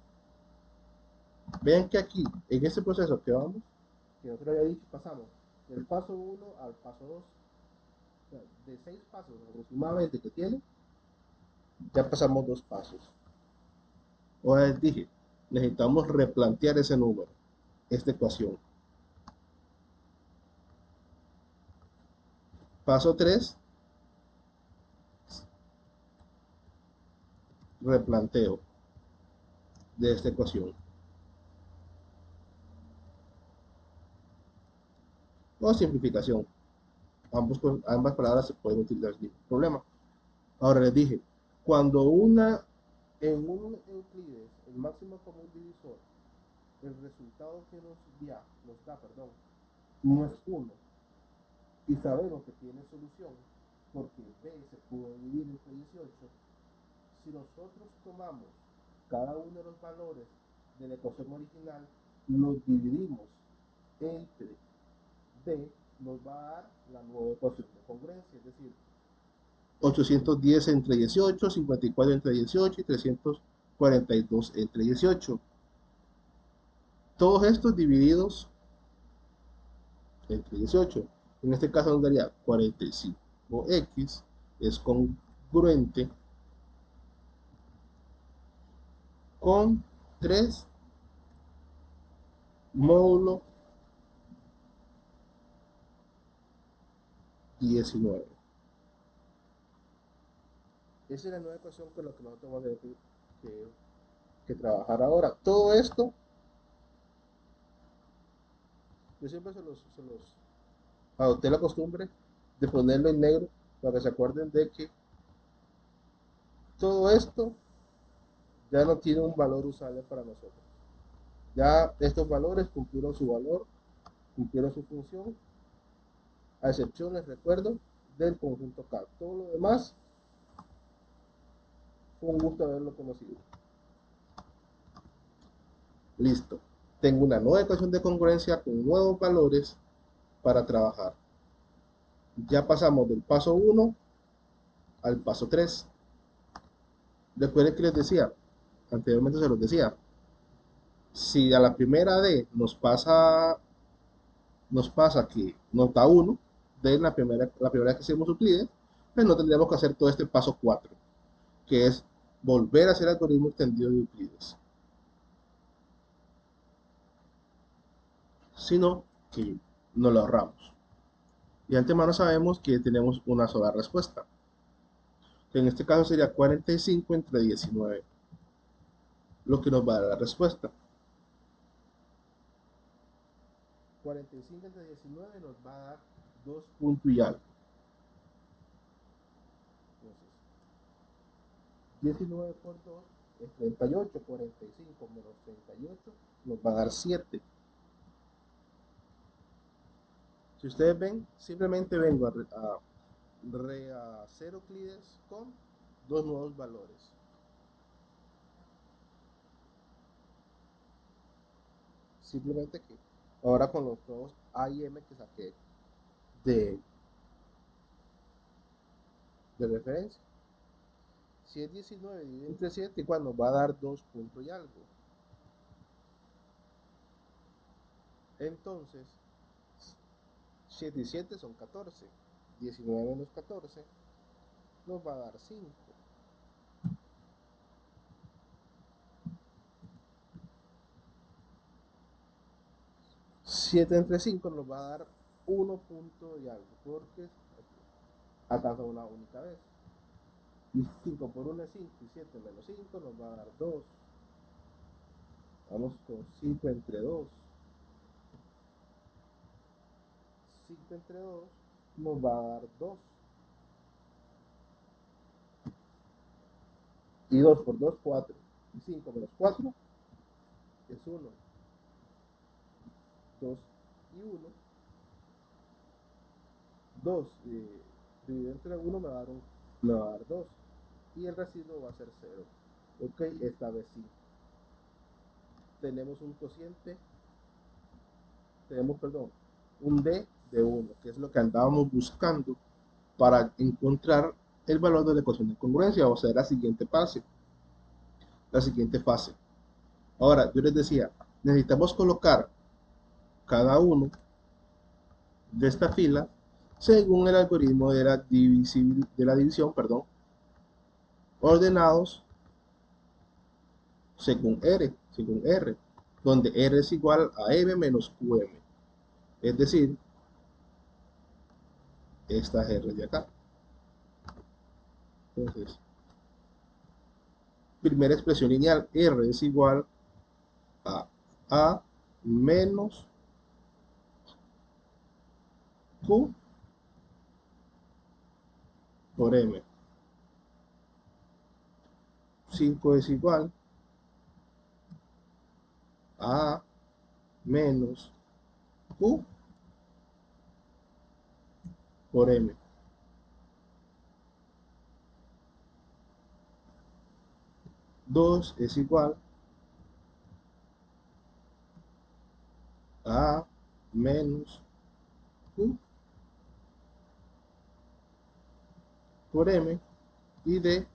Vean que aquí, en este proceso que vamos, que nosotros había dicho, pasamos del paso 1 al paso 2, o sea, de 6 pasos aproximadamente que tiene, ya pasamos 2 pasos. Ahora les dije, necesitamos replantear ese número, esta ecuación. Paso 3, replanteo de esta ecuación. O simplificación. Ambas palabras se pueden utilizar sin problema. Ahora les dije, cuando en un Euclides, el máximo común divisor, el resultado que nos da, no es 1, y sabemos que tiene solución, porque b se pudo dividir entre 18, si nosotros tomamos cada uno de los valores de la ecuación original, los dividimos entre d, nos va a dar la nueva ecuación de congruencia, es decir, 810 entre 18, 54 entre 18 y 342 entre 18. Todos estos divididos entre 18. En este caso nos daría 45x es congruente con 3 módulo 19. Esa es la nueva ecuación con la que nosotros vamos a tener que trabajar ahora. Todo esto, yo siempre se los adopté la costumbre de ponerlo en negro para que se acuerden de que todo esto ya no tiene un valor usable para nosotros. Ya estos valores cumplieron su valor, cumplieron su función, a excepción, les recuerdo, del conjunto K. Todo lo demás fue un gusto haberlo conocido. Listo. Tengo una nueva ecuación de congruencia con nuevos valores para trabajar. Ya pasamos del paso 1 al paso 3. Recuerden que les decía, anteriormente se los decía, si a la primera D nos pasa que nos da 1, de la primera vez que hacemos Euclides, pues no tendríamos que hacer todo este paso 4, que es volver a hacer el algoritmo extendido de Euclides. Sino que nos lo ahorramos. Y de antemano sabemos que tenemos una sola respuesta, que en este caso sería 45 entre 19, lo que nos va a dar la respuesta. 45 entre 19 nos va a dar 2 puntos y algo. Entonces, 19 por 2 es 38, 45 menos 38 nos va a dar 7. Si ustedes ven, simplemente vengo a rehacer Euclides con dos nuevos valores. Simplemente que ahora con los nuevos A y M que saqué de referencia. Si es 19 dividido entre 7, igual nos va a dar 2 puntos y algo. Entonces, 7 y 7 son 14. 19 menos 14 nos va a dar 5. 7 entre 5 nos va a dar 1 punto y algo, porque alcanza una única vez. Y 5 por 1 es 5, y 7 menos 5 nos va a dar 2. Vamos con 5 entre 2. 5 entre 2 nos va a dar 2. Y 2 por 2, 4. Y 5 menos 4 es 1. 2 y 1. 2 dividido entre 1 me va a dar 2. Y el residuo va a ser 0. Ok, esta vez sí. Tenemos un cociente, un D de 1, que es lo que andábamos buscando para encontrar el valor de la ecuación de congruencia, o sea, la siguiente fase. Ahora, yo les decía, necesitamos colocar cada uno de esta fila según el algoritmo de la división, ordenados según R, donde R es igual a M menos QM. Es decir, estas R de acá. Entonces, primera expresión lineal, R es igual a menos Q por M. 5 es igual a menos Q por M. 2 es igual a menos Q por M, y D,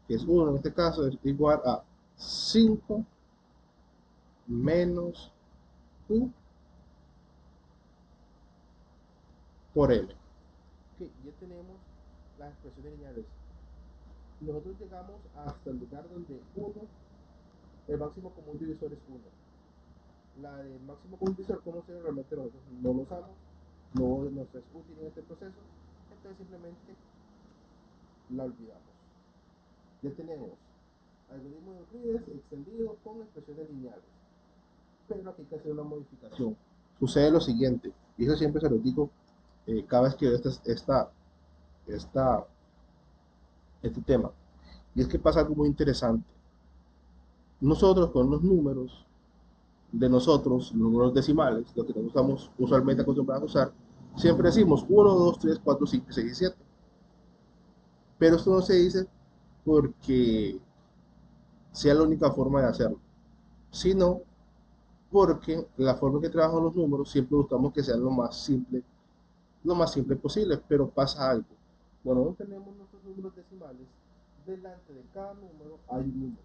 que es 1 en este caso, es igual a 5 menos Q por M. Ok, ya tenemos las expresiones lineales. Nosotros llegamos hasta el lugar donde 1, el máximo común divisor es 1. La del máximo común divisor, como se realmente nosotros no lo usamos, no nos es útil en este proceso, entonces simplemente la olvidamos. Ya tenemos algoritmo de Euclides extendido con expresiones lineales, pero aquí hay que hacer una modificación. Sucede lo siguiente, y eso siempre se lo digo cada vez que veo este tema, y es que pasa algo muy interesante. Nosotros con los números de nosotros, los números decimales, lo que nosotros estamos usualmente acostumbrados a usar, siempre decimos 1, 2, 3, 4, 5, 6 y 7. Pero esto no se dice porque sea la única forma de hacerlo, sino porque la forma en que trabajan los números siempre buscamos que sean lo más simple posible, pero pasa algo. Cuando no tenemos nuestros números decimales, delante de cada número hay un número.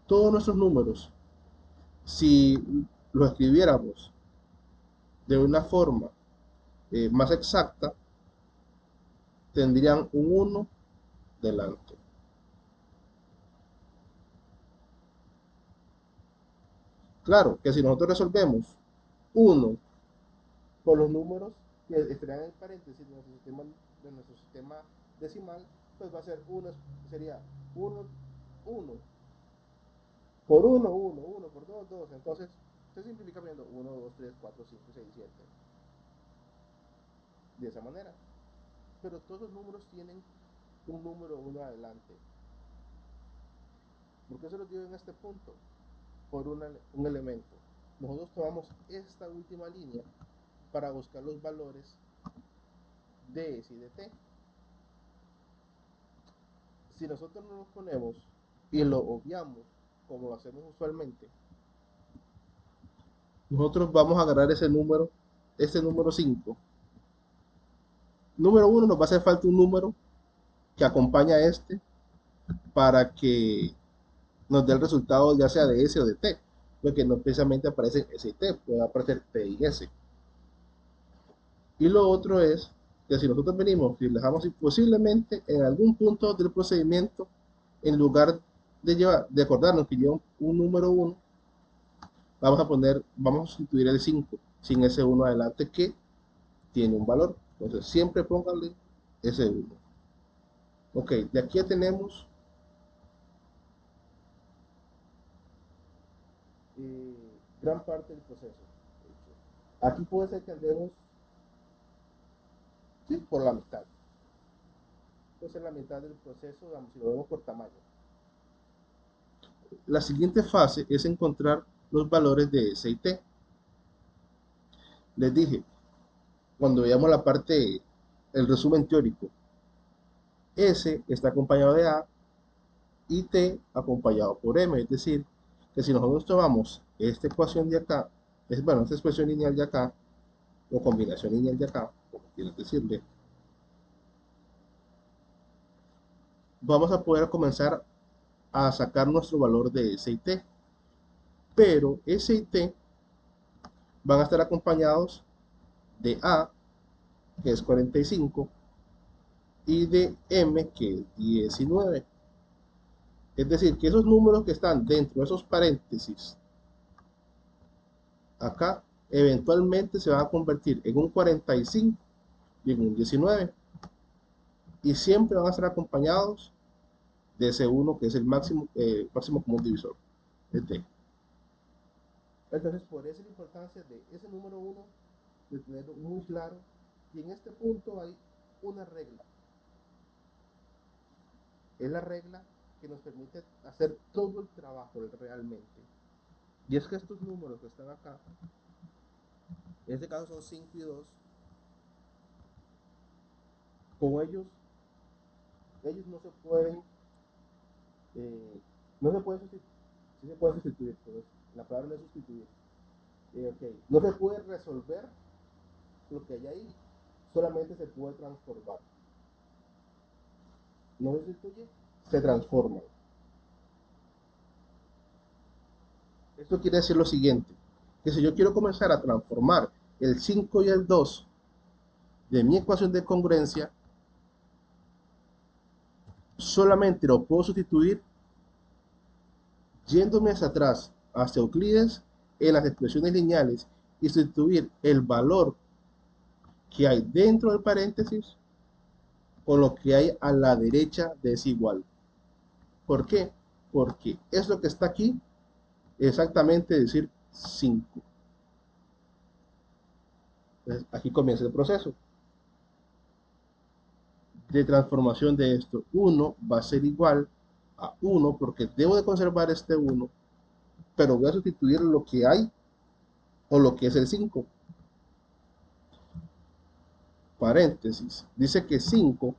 Todos nuestros números, si los escribiéramos de una forma más exacta, tendrían un 1 delante. Claro que si nosotros resolvemos 1 por los números que estarían en paréntesis de nuestro sistema decimal, pues va a ser 1, sería 1, 1 por 1, 1, 1 por 2, 2. Entonces se simplifica viendo 1, 2, 3, 4, 5, 6, 7. De esa manera. Pero todos los números tienen un número 1 adelante. ¿Por qué se los digo en este punto? Por un elemento. Nosotros tomamos esta última línea para buscar los valores de S y de T. Si nosotros no los ponemos y lo obviamos, como lo hacemos usualmente, nosotros vamos a agarrar este número 5. Número 1 nos va a hacer falta un número que acompaña a este para que nos dé el resultado ya sea de S o de T, porque no precisamente aparecen S y T, puede aparecer T y S. Y lo otro es que si nosotros venimos y dejamos posiblemente en algún punto del procedimiento, en lugar de acordarnos que lleva un número 1, vamos a sustituir el 5 sin ese 1 adelante que tiene un valor. Entonces siempre póngale ese 1. Ok, de aquí ya tenemos gran parte del proceso. Aquí puede ser que andemos, sí, por la mitad. Puede ser la mitad del proceso, digamos, si lo vemos por tamaño. La siguiente fase es encontrar los valores de S y T. Les dije, cuando veamos la parte, el resumen teórico, S está acompañado de A y T acompañado por M, es decir, que si nosotros tomamos esta ecuación de acá, bueno, esta expresión lineal de acá, o combinación lineal de acá, como quieras decirle, vamos a poder comenzar a sacar nuestro valor de S y T, pero S y T van a estar acompañados de A, que es 45, y de M, que es 19. Es decir, que esos números que están dentro de esos paréntesis acá eventualmente se van a convertir en un 45 y en un 19. Y siempre van a estar acompañados de ese 1 que es el máximo común divisor, el D. Entonces, por eso la importancia de ese número 1, de tenerlo muy claro. Y en este punto hay una regla. Es la regla que nos permite hacer todo el trabajo realmente. Y es que estos números que están acá, en este caso son 5 y 2, con ellos no se pueden, no se pueden sustituir, sí se pueden sustituir, pero la palabra no es sustituir. Okay. No se puede resolver lo que hay ahí, solamente se puede transformar. No se sustituye, se transforma. Esto quiere decir lo siguiente, que si yo quiero comenzar a transformar el 5 y el 2 de mi ecuación de congruencia, solamente lo puedo sustituir yéndome hacia atrás, hacia Euclides, en las expresiones lineales y sustituir el valor que hay dentro del paréntesis con lo que hay a la derecha de ese igual. ¿Por qué? Porque es lo que está aquí, exactamente decir 5. Entonces, aquí comienza el proceso de transformación de esto. 1 va a ser igual a 1 porque debo de conservar este 1, pero voy a sustituir lo que hay o lo que es el 5. Paréntesis. Dice que 5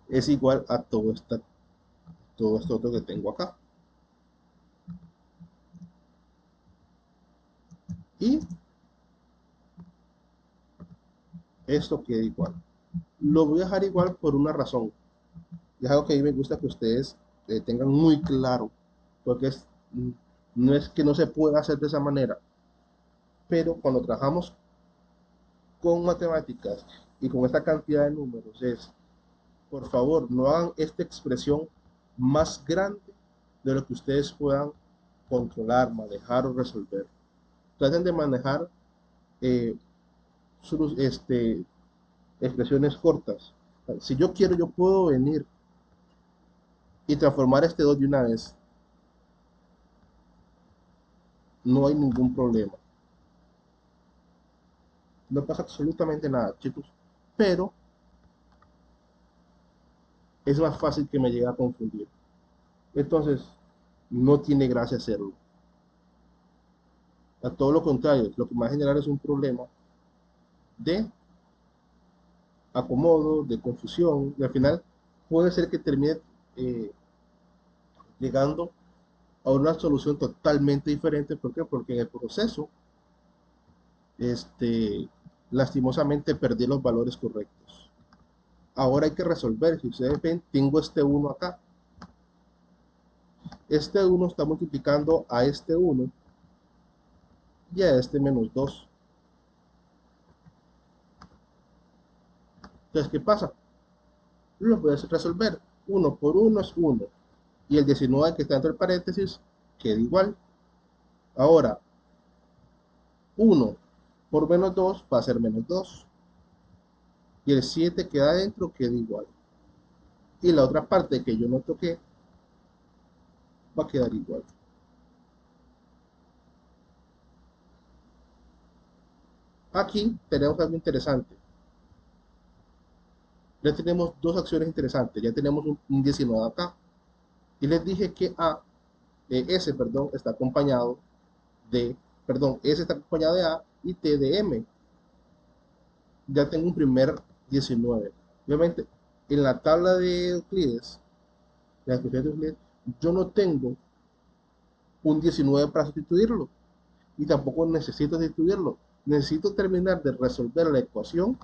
es igual a todo esto otro que tengo acá. Y esto queda igual. Lo voy a dejar igual por una razón. Y es algo que a mí me gusta que ustedes tengan muy claro. Porque no es que no se pueda hacer de esa manera. Pero cuando trabajamos con matemáticas y con esta cantidad de números es, por favor, no hagan esta expresión más grande de lo que ustedes puedan controlar, manejar o resolver. Traten de manejar eh, expresiones cortas. Si yo quiero, yo puedo venir y transformar este 2 de una vez. No hay ningún problema. No pasa absolutamente nada, chicos. Pero es más fácil que me llegue a confundir. Entonces, no tiene gracia hacerlo. A todo lo contrario, lo que va a generar es un problema de acomodo, de confusión, y al final puede ser que termine eh, llegando a una solución totalmente diferente. ¿Por qué? Porque en el proceso, lastimosamente perdí los valores correctos. Ahora hay que resolver. Si ustedes ven, tengo este 1 acá. Este 1 está multiplicando a este 1 y a este menos 2. Entonces, ¿qué pasa? Lo puedes resolver. 1 por 1 es 1. Y el 19 que está dentro del paréntesis queda igual. Ahora, 1 por menos 2 va a ser menos 2. Y el 7 que da adentro queda igual. Y la otra parte que yo no toqué va a quedar igual. Aquí tenemos algo interesante. Ya tenemos dos acciones interesantes. Ya tenemos un 19 acá. Y les dije que S, perdón, está acompañado de, perdón, S está acompañado de A y T de M. Ya tengo un primer 19. Obviamente, en la tabla de Euclides, la descripción de Euclides, yo no tengo un 19 para sustituirlo. Y tampoco necesito sustituirlo. Necesito terminar de resolver la ecuación,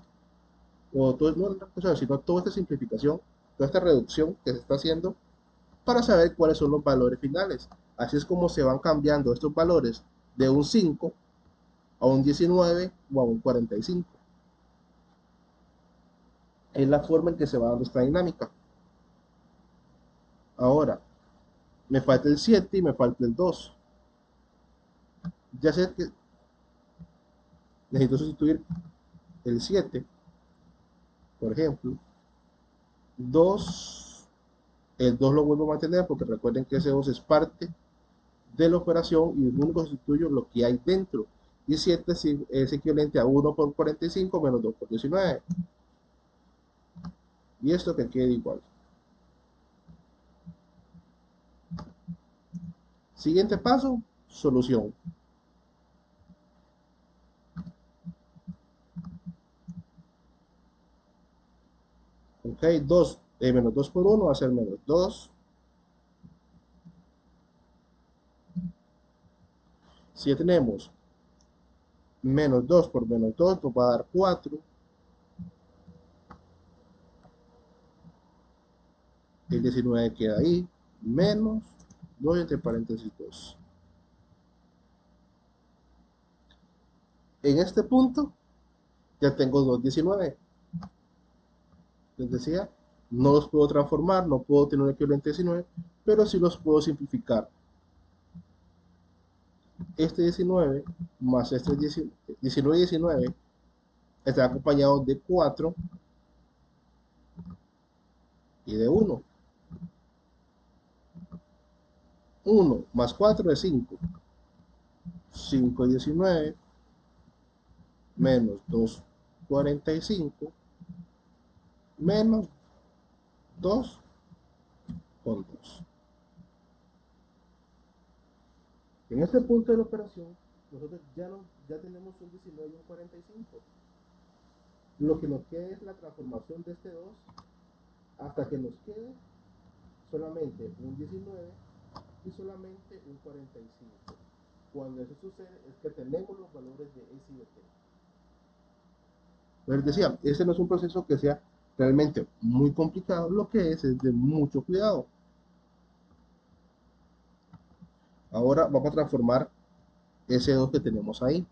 o todo, no la ecuación, sino toda esta simplificación, toda esta reducción que se está haciendo para saber cuáles son los valores finales. Así es como se van cambiando estos valores de un 5 a un 19 o a un 45. Es la forma en que se va dando esta dinámica. Ahora, me falta el 7 y me falta el 2. Ya sé que necesito sustituir el 7, por ejemplo, 2, el 2 lo vuelvo a mantener porque recuerden que ese 2 es parte de la operación y el único sustituyo lo que hay dentro. Y 7 es equivalente a 1 por 45 menos 2 por 19. Y esto que quede igual. Siguiente paso, solución. Ok, 2, menos 2 por 1 va a ser menos 2. Si ya tenemos menos 2 por menos 2, nos va a dar 4. El 19 queda ahí, menos 2 entre paréntesis 2. En este punto ya tengo 2,19. Les decía, no los puedo transformar, no puedo tener un equivalente 19, pero sí los puedo simplificar. Este 19 más este 19 y 19 están acompañados de 4 y de 1. 1 más 4 es 5. 5 y 19 menos 2,45 menos 2 con 2. En este punto de la operación, nosotros ya tenemos un 19 y un 45. Lo que nos queda es la transformación de este 2 hasta que nos quede solamente un 19 y solamente un 45. Cuando eso sucede es que tenemos los valores de S y de T. Les decía, este no es un proceso que sea realmente muy complicado, lo que es de mucho cuidado. Ahora vamos a transformar ese 2 que tenemos ahí.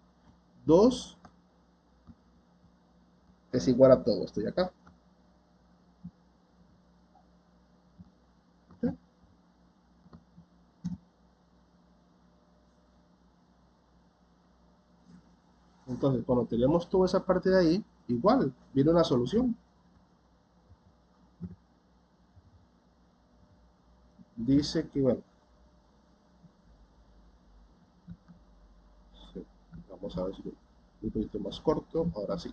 2 es igual a todo esto de acá. ¿Sí? Entonces, cuando tenemos toda esa parte de ahí, igual, viene una solución. Dice que, bueno, sí, vamos a ver si un poquito más corto, ahora sí.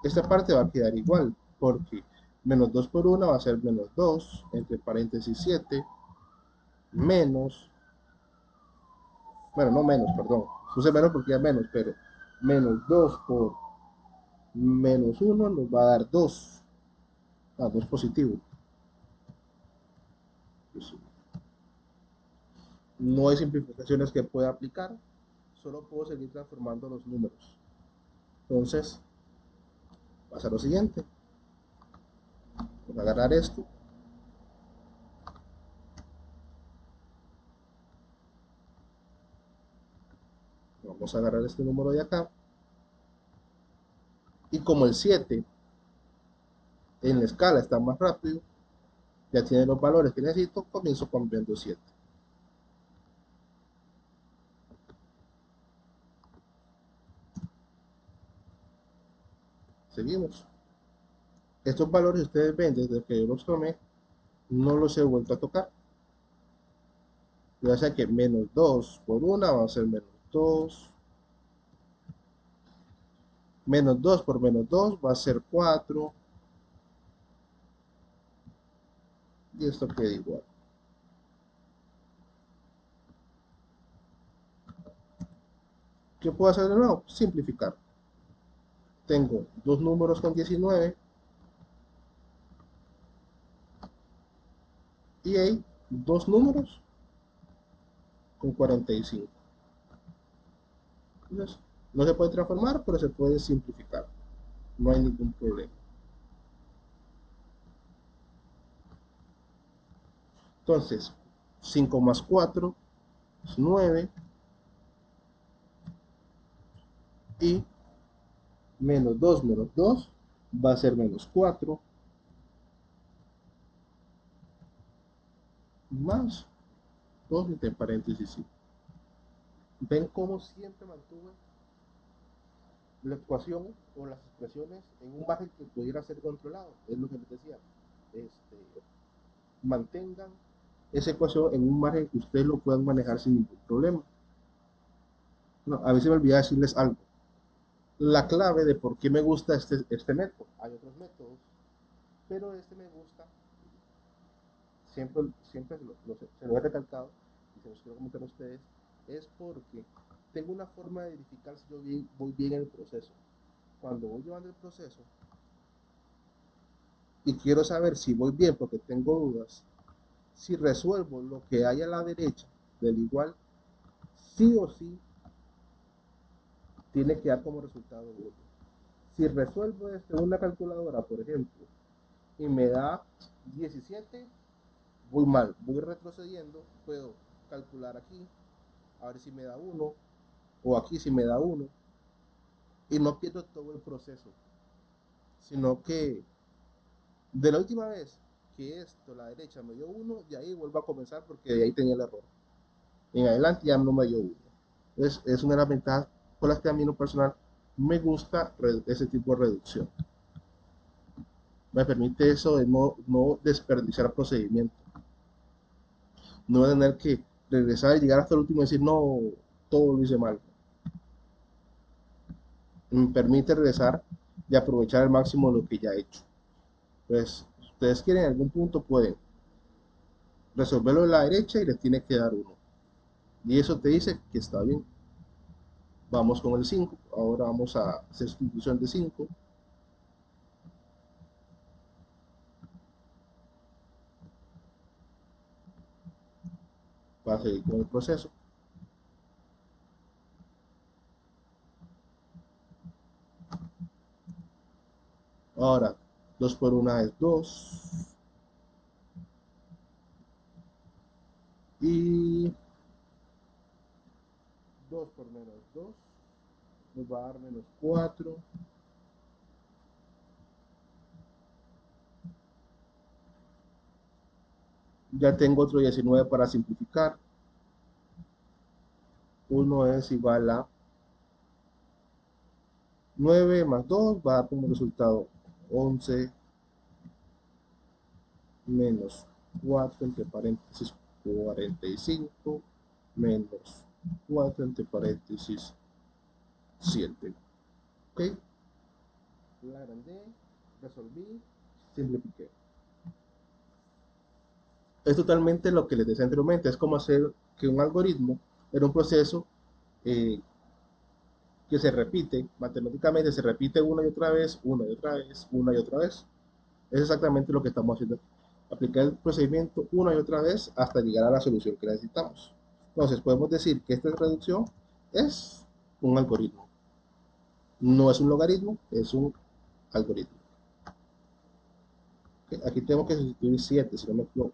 Esta parte va a quedar igual, porque menos 2 por 1 va a ser menos 2, entre paréntesis 7, menos, bueno, no menos, perdón, puse menos porque ya menos, pero menos 2 por menos 1 nos va a dar 2, 2 positivo. Pues, no hay simplificaciones que pueda aplicar, solo puedo seguir transformando los números. Entonces, pasa lo siguiente, voy a agarrar esto, vamos a agarrar este número de acá, y como el 7 en la escala está más rápido, ya tiene los valores que necesito, comienzo cambiando 7. Seguimos. Estos valores ustedes ven desde que yo los tomé, no los he vuelto a tocar. Ya sea que menos 2 por 1 va a ser menos 2. Menos 2 por menos 2 va a ser 4. Y esto queda igual. ¿Qué puedo hacer de nuevo? Simplificar. Tengo dos números con 19 y hay dos números con 45. Entonces, no se puede transformar, pero se puede simplificar. No hay ningún problema. Entonces, 5 más 4 es 9 y menos 2 va a ser menos 4 más 2 entre paréntesis 5. ¿Ven cómo siempre mantuve la ecuación o las expresiones en un margen que pudiera ser controlado. Es lo que les decía. Este, mantengan esa ecuación en un margen que ustedes lo puedan manejar sin ningún problema. No, a veces me olvidé decirles algo. La clave de por qué me gusta este método. Hay otros métodos, pero este me gusta. Siempre se lo he recalcado y se los quiero comentar a ustedes. Es porque tengo una forma de verificar si yo voy bien en el proceso. Cuando voy llevando el proceso y quiero saber si voy bien porque tengo dudas, si resuelvo lo que hay a la derecha del igual, sí o sí tiene que dar como resultado 1. Si resuelvo esto en una calculadora, por ejemplo, y me da 17, voy mal, voy retrocediendo, puedo calcular aquí, a ver si me da 1, o aquí si me da 1, y no pierdo todo el proceso, sino que de la última vez que esto, la derecha me dio 1, de ahí vuelvo a comenzar porque de ahí tenía el error. En adelante ya no me dio 1. Entonces, es una de las ventajas por las que a mí en lo personal me gusta ese tipo de reducción. Me permite eso de no desperdiciar procedimiento. No tener que regresar y llegar hasta el último y decir, no, todo lo hice mal. Me permite regresar y aprovechar al máximo lo que ya he hecho. Entonces, si ustedes quieren en algún punto, pueden resolverlo de la derecha y les tiene que dar 1. Y eso te dice que está bien. Vamos con el 5. Ahora vamos a hacer sustitución de 5 para seguir con el proceso. Ahora, 2 por 1 es 2. Y 2 por menos 2 nos va a dar menos 4. Ya tengo otro 19 para simplificar. 1 es igual a 9 más 2 va a dar como resultado 11 menos 4 entre paréntesis 45 menos 4 entre paréntesis 7. ¿Ok? La agrandé, resolví, simplifiqué. Es totalmente lo que les decía anteriormente. Es como hacer que un algoritmo era un proceso eh, que se repite, matemáticamente se repite una y otra vez, una y otra vez, una y otra vez. Es exactamente lo que estamos haciendo aquí. Aplicar el procedimiento una y otra vez hasta llegar a la solución que necesitamos. Entonces podemos decir que esta reducción es un algoritmo. No es un logaritmo, es un algoritmo. ¿Okay? Aquí tenemos que sustituir 7, si no me equivoco.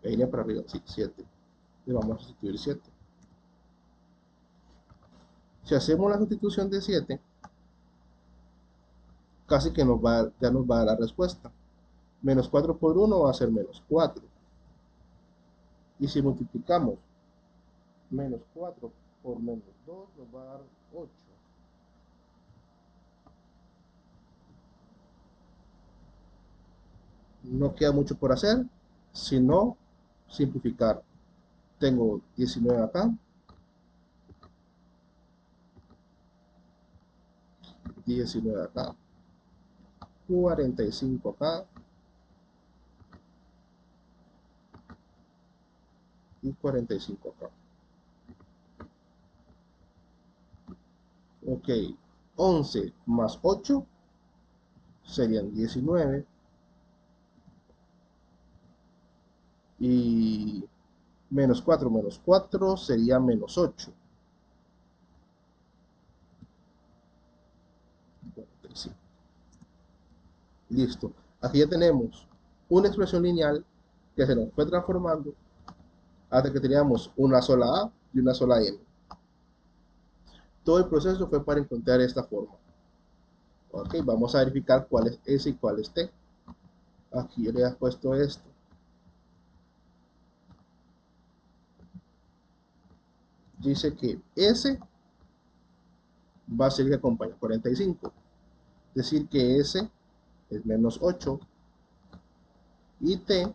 Venía para arriba, sí, 7. Y vamos a sustituir 7. Si hacemos la sustitución de 7, casi que ya nos va a dar la respuesta. Menos 4 por 1 va a ser menos 4. Y si multiplicamos menos 4 por menos 2 nos va a dar 8. No queda mucho por hacer, sino simplificar. Tengo 19 acá, 19 acá, 45 acá y 45 acá. Ok, 11 más 8 serían 19 y menos 4 sería menos 8. 45. Listo. Aquí ya tenemos una expresión lineal que se nos fue transformando hasta que teníamos una sola A y una sola M. Todo el proceso fue para encontrar esta forma. Ok, vamos a verificar cuál es S y cuál es T. Aquí yo le he puesto esto. Dice que S va a ser el que acompaña 45. Es decir, que S es menos 8 y T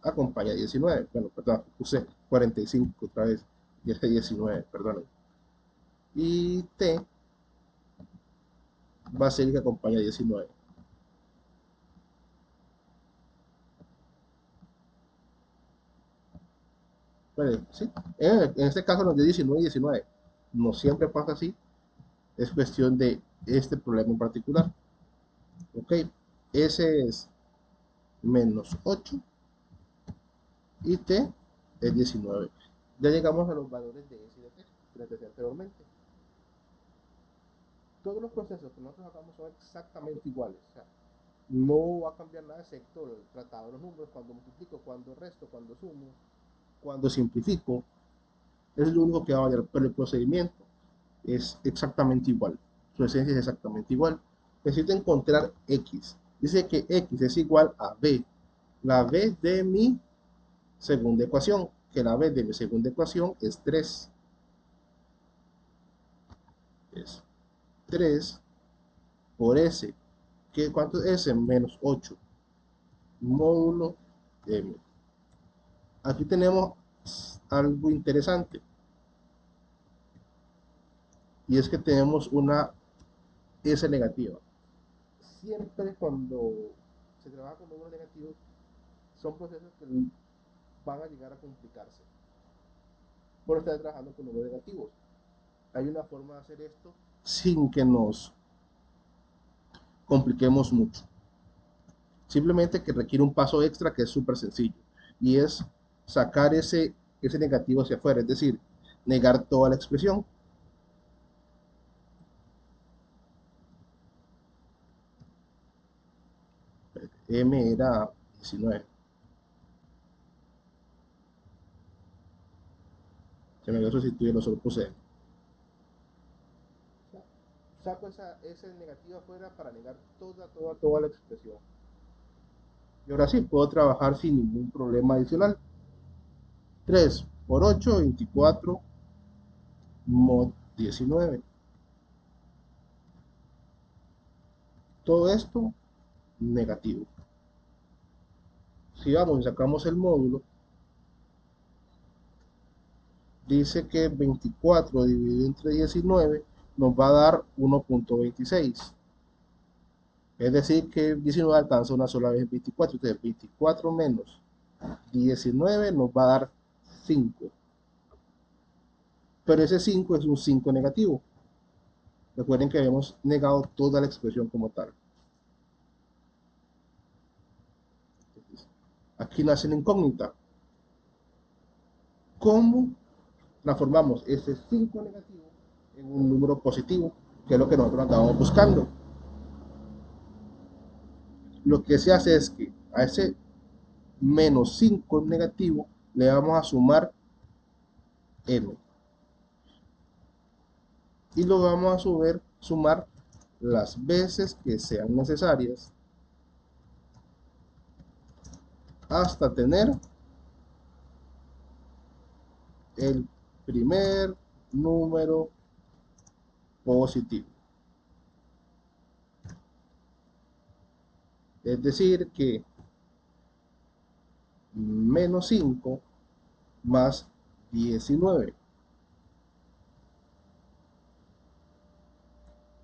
acompaña 19. Bueno, perdón, puse 45 otra vez. Y es 19, perdón. Y T va a ser el que acompaña 19. Bueno, ¿sí? En este caso nos dio 19 y 19. No siempre pasa así. Es cuestión de este problema en particular. Ok, S es menos 8 y T es 19. Ya llegamos a los valores de S y de T, que les decía anteriormente. Todos los procesos que nosotros hagamos son exactamente iguales. O sea, no va a cambiar nada excepto el tratado de los números, cuando multiplico, cuando resto, cuando sumo, cuando simplifico. Es lo único que va a variar, pero el procedimiento es exactamente igual. Su esencia es exactamente igual. Necesito encontrar X. Dice que X es igual a B. La B de mi segunda ecuación, que la B de mi segunda ecuación es 3. Es 3 por S. ¿Cuánto es S? Menos 8. Módulo M. Aquí tenemos algo interesante. Y es que tenemos una S negativa. Siempre cuando se trabaja con números negativos, son procesos que van a llegar a complicarse por estar trabajando con números negativos. Hay una forma de hacer esto sin que nos compliquemos mucho. Simplemente que requiere un paso extra que es súper sencillo. Y es sacar ese negativo hacia afuera, es decir, negar toda la expresión. M era 19. Se me había sustituido, lo solo puse M. Saco ese negativo afuera para negar toda la expresión. Y ahora sí, puedo trabajar sin ningún problema adicional. 3 por 8, 24, mod 19. Todo esto negativo. Si vamos y sacamos el módulo, dice que 24 dividido entre 19 nos va a dar 1.26. Es decir, que 19 alcanza una sola vez 24. Entonces 24 menos 19 nos va a dar 5. Pero ese 5 es un 5 negativo. Recuerden que habíamos negado toda la expresión como tal. Aquí nace la incógnita. ¿Cómo transformamos ese 5 negativo en un número positivo? Que es lo que nosotros estábamos buscando. Lo que se hace es que a ese menos 5 negativo le vamos a sumar n. Y lo vamos a sumar las veces que sean necesarias hasta tener el primer número positivo. Es decir, que menos 5 más 19.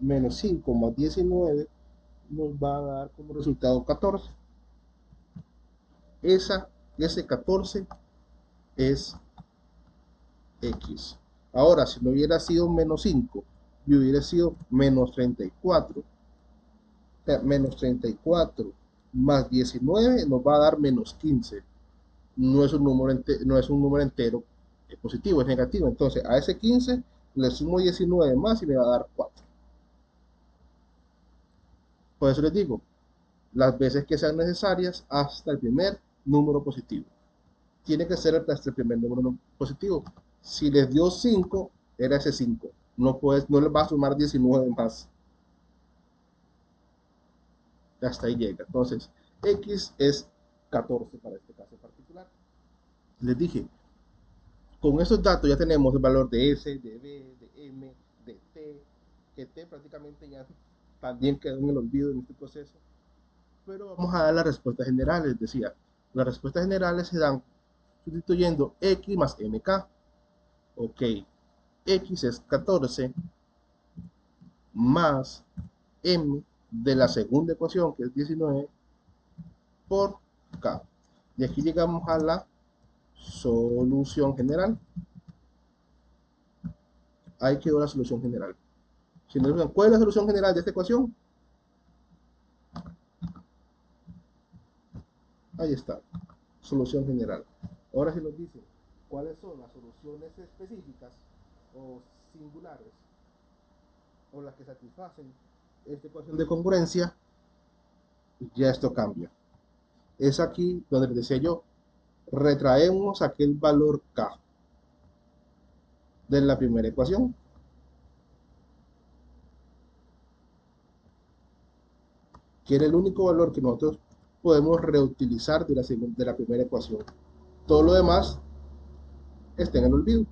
Menos 5 más 19 nos va a dar como resultado 14. Ese 14 es X. Ahora, si no hubiera sido menos 5 y hubiera sido menos 34, menos 34 más 19 nos va a dar menos 15. No es un número entero positivo, es negativo. Entonces a ese 15 le sumo 19 más y me va a dar 4. Por eso les digo, las veces que sean necesarias hasta el primer número positivo. Tiene que ser hasta el primer número positivo. Si les dio 5, era ese 5. No les va a sumar 19 más. Hasta ahí llega. Entonces, X es 14 para este caso en particular. Les dije, con estos datos ya tenemos el valor de S, de B, de M, de T, que T prácticamente ya también quedó en el olvido en este proceso. Pero vamos a dar las respuestas generales. Decía, las respuestas generales se dan sustituyendo X más MK. Ok, X es 14 más M de la segunda ecuación, que es 19, por K. Y aquí llegamos a la solución general. Ahí quedó la solución general. Si nos preguntan, ¿cuál es la solución general de esta ecuación? Ahí está, solución general. Ahora si nos dicen cuáles son las soluciones específicas o singulares o las que satisfacen esta ecuación de congruencia, ya esto cambia. Es aquí donde les decía yo, retraemos aquel valor K de la primera ecuación, que era el único valor que nosotros podemos reutilizar de la primera ecuación. Todo lo demás está en el olvido.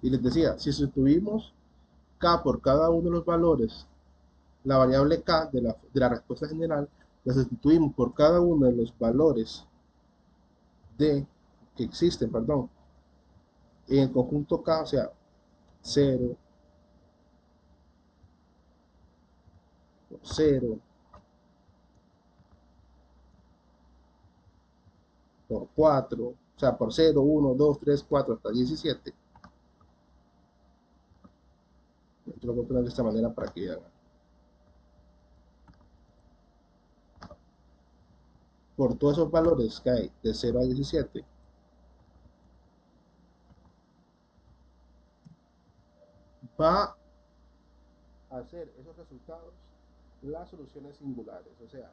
Y les decía, si sustituimos K por cada uno de los valores, la variable K de la respuesta general, la sustituimos por cada uno de los valores que existen, perdón, en el conjunto K, o sea, 0, por 0, por 4, o sea, por 0, 1, 2, 3, 4, hasta 17. Esto lo voy a poner de esta manera para que vean. Por todos esos valores que hay de 0 a 17, va a hacer esos resultados las soluciones singulares, o sea,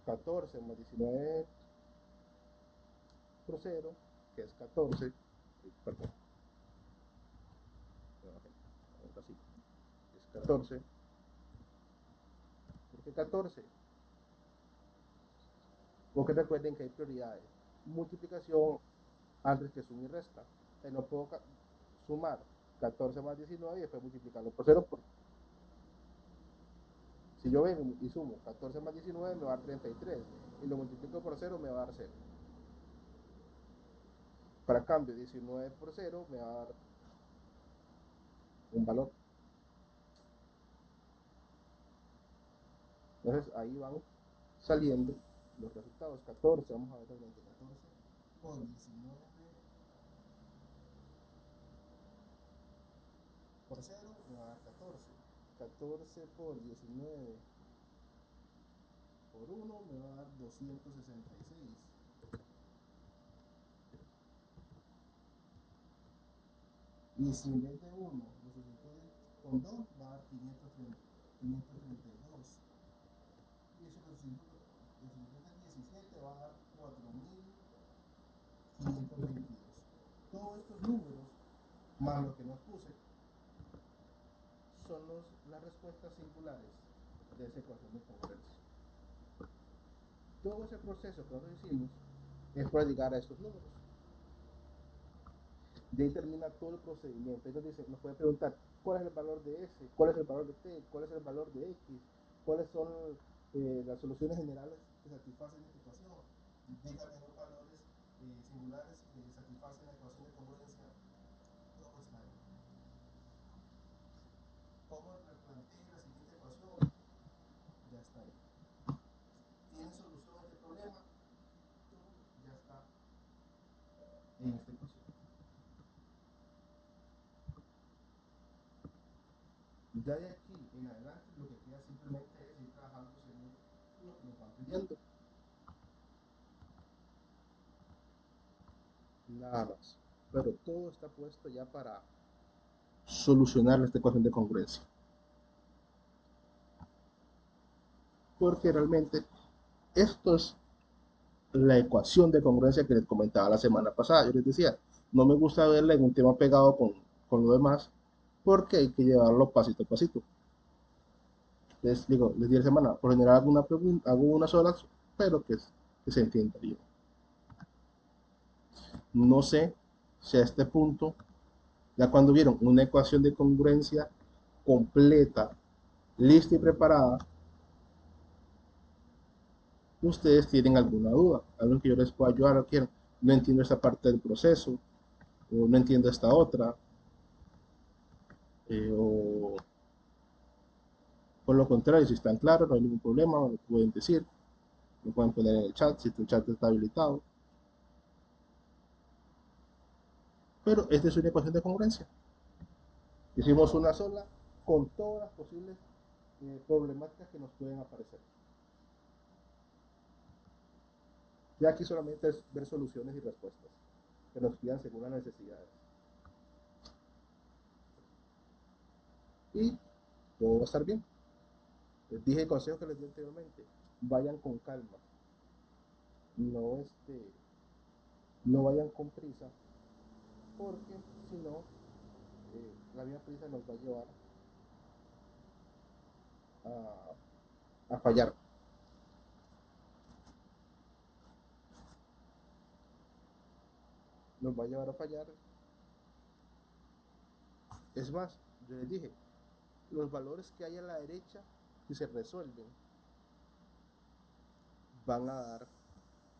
14 más 19 por 0, que es 14, perdón, así, es 14, ¿por qué 14? Porque recuerden que hay prioridades, multiplicación antes que suma y resta, no puedo sumar 14 más 19 y después multiplicarlo por 0, si yo vengo y sumo 14 más 19 me va a dar 33 y lo multiplico por 0 me va a dar 0. Para cambio, 19 por 0 me va a dar un valor. Entonces ahí van saliendo los resultados. 14, vamos a ver realmente 14 por 19 por 0 me va a dar 14. 14 por 19 por 1 me va a dar 266. Y si en vez de 1 lo sustituyo con 2, va a dar 532. Y si lo sustituyo con 17, va a dar 4522. Todos estos números, más lo que nos puse, son las respuestas singulares de esa ecuación de congruencia. Todo ese proceso que nosotros hicimos es para llegar a estos números. De ahí termina todo el procedimiento. Entonces nos puede preguntar cuál es el valor de S, cuál es el valor de T, cuál es el valor de X, cuáles son las soluciones generales que satisfacen esta ecuación. Dígame los valores singulares que satisfacen la ecuación de congruencia. Todo está ahí. ¿Cómo replantee la siguiente ecuación? Ya está ahí. ¿Tiene solución a este problema? Todo ya está en esta ecuación. Ya de aquí en adelante lo que queda simplemente es ir trabajando según lo que nos van pidiendo. Nada más. Pero todo está puesto ya para solucionar esta ecuación de congruencia. Porque realmente esto es la ecuación de congruencia que les comentaba la semana pasada. Yo les decía, no me gusta verla en un tema pegado con lo demás, porque hay que llevarlo pasito a pasito. Les digo, les di la semana, por general hago una pregunta, hago una sola, pero que se entienda bien. No sé si a este punto Ya cuando vieron una ecuación de congruencia completa, lista y preparada, ustedes tienen alguna duda, algo en que yo les pueda ayudar, o quieren, no entiendo esta parte del proceso, o no entiendo esta otra, o por lo contrario, si están claros, no hay ningún problema, lo pueden decir, lo pueden poner en el chat, si tu chat está habilitado. Pero esta es una ecuación de congruencia. Hicimos una sola con todas las posibles problemáticas que nos pueden aparecer. Ya aquí solamente es ver soluciones y respuestas que nos pidan según las necesidades. Y todo va a estar bien. Les dije el consejo que les di anteriormente. Vayan con calma. No, no vayan con prisa, porque si no, la misma prisa nos va a llevar a fallar. Nos va a llevar a fallar. Es más, yo les dije, los valores que hay a la derecha, si se resuelven, van a dar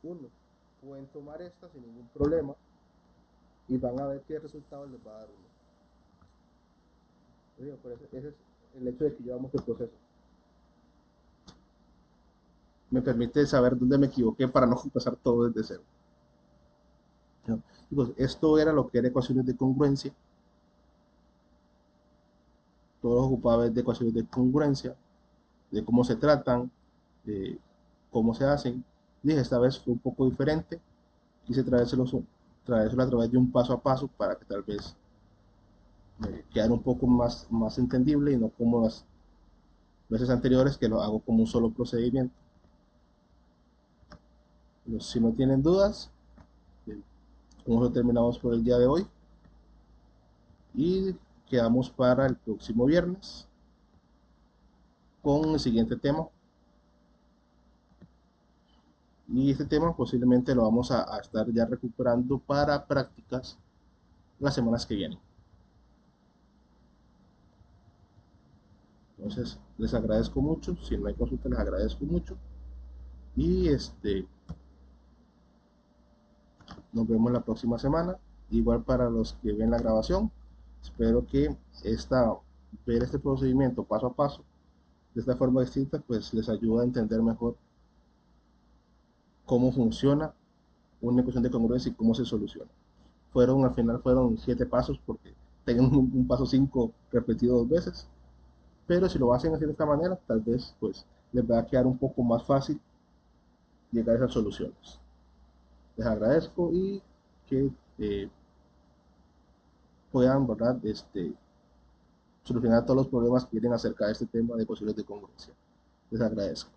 uno. Pueden tomar esta sin ningún problema y van a ver qué resultado les va a dar uno. Digo, por eso, ese es el hecho de que llevamos el proceso. Me permite saber dónde me equivoqué para no empezar todo desde cero. ¿No? Pues esto era lo que era ecuaciones de congruencia. Todos ocupaba de ecuaciones de congruencia, de cómo se tratan, de cómo se hacen. Dije, esta vez fue un poco diferente. Quise traérselo a través de un paso a paso para que tal vez quedara un poco más entendible y no como las veces anteriores que lo hago como un solo procedimiento. Si no tienen dudas, eh, con eso terminamos por el día de hoy y quedamos para el próximo viernes con el siguiente tema. Y este tema posiblemente lo vamos a estar ya recuperando para prácticas las semanas que vienen. Entonces, les agradezco mucho. Si no hay consulta, les agradezco mucho. Y nos vemos la próxima semana. Igual para los que ven la grabación. Espero que ver este procedimiento paso a paso, de esta forma distinta, pues les ayuda a entender mejor cómo funciona una ecuación de congruencia y cómo se soluciona. Al final fueron 7 pasos porque tengo un paso 5 repetido 2 veces. Pero si lo hacen así de esta manera, tal vez pues les va a quedar un poco más fácil llegar a esas soluciones. Les agradezco y que puedan, ¿verdad? Solucionar todos los problemas que tienen acerca de este tema de posibles de congruencia. Les agradezco.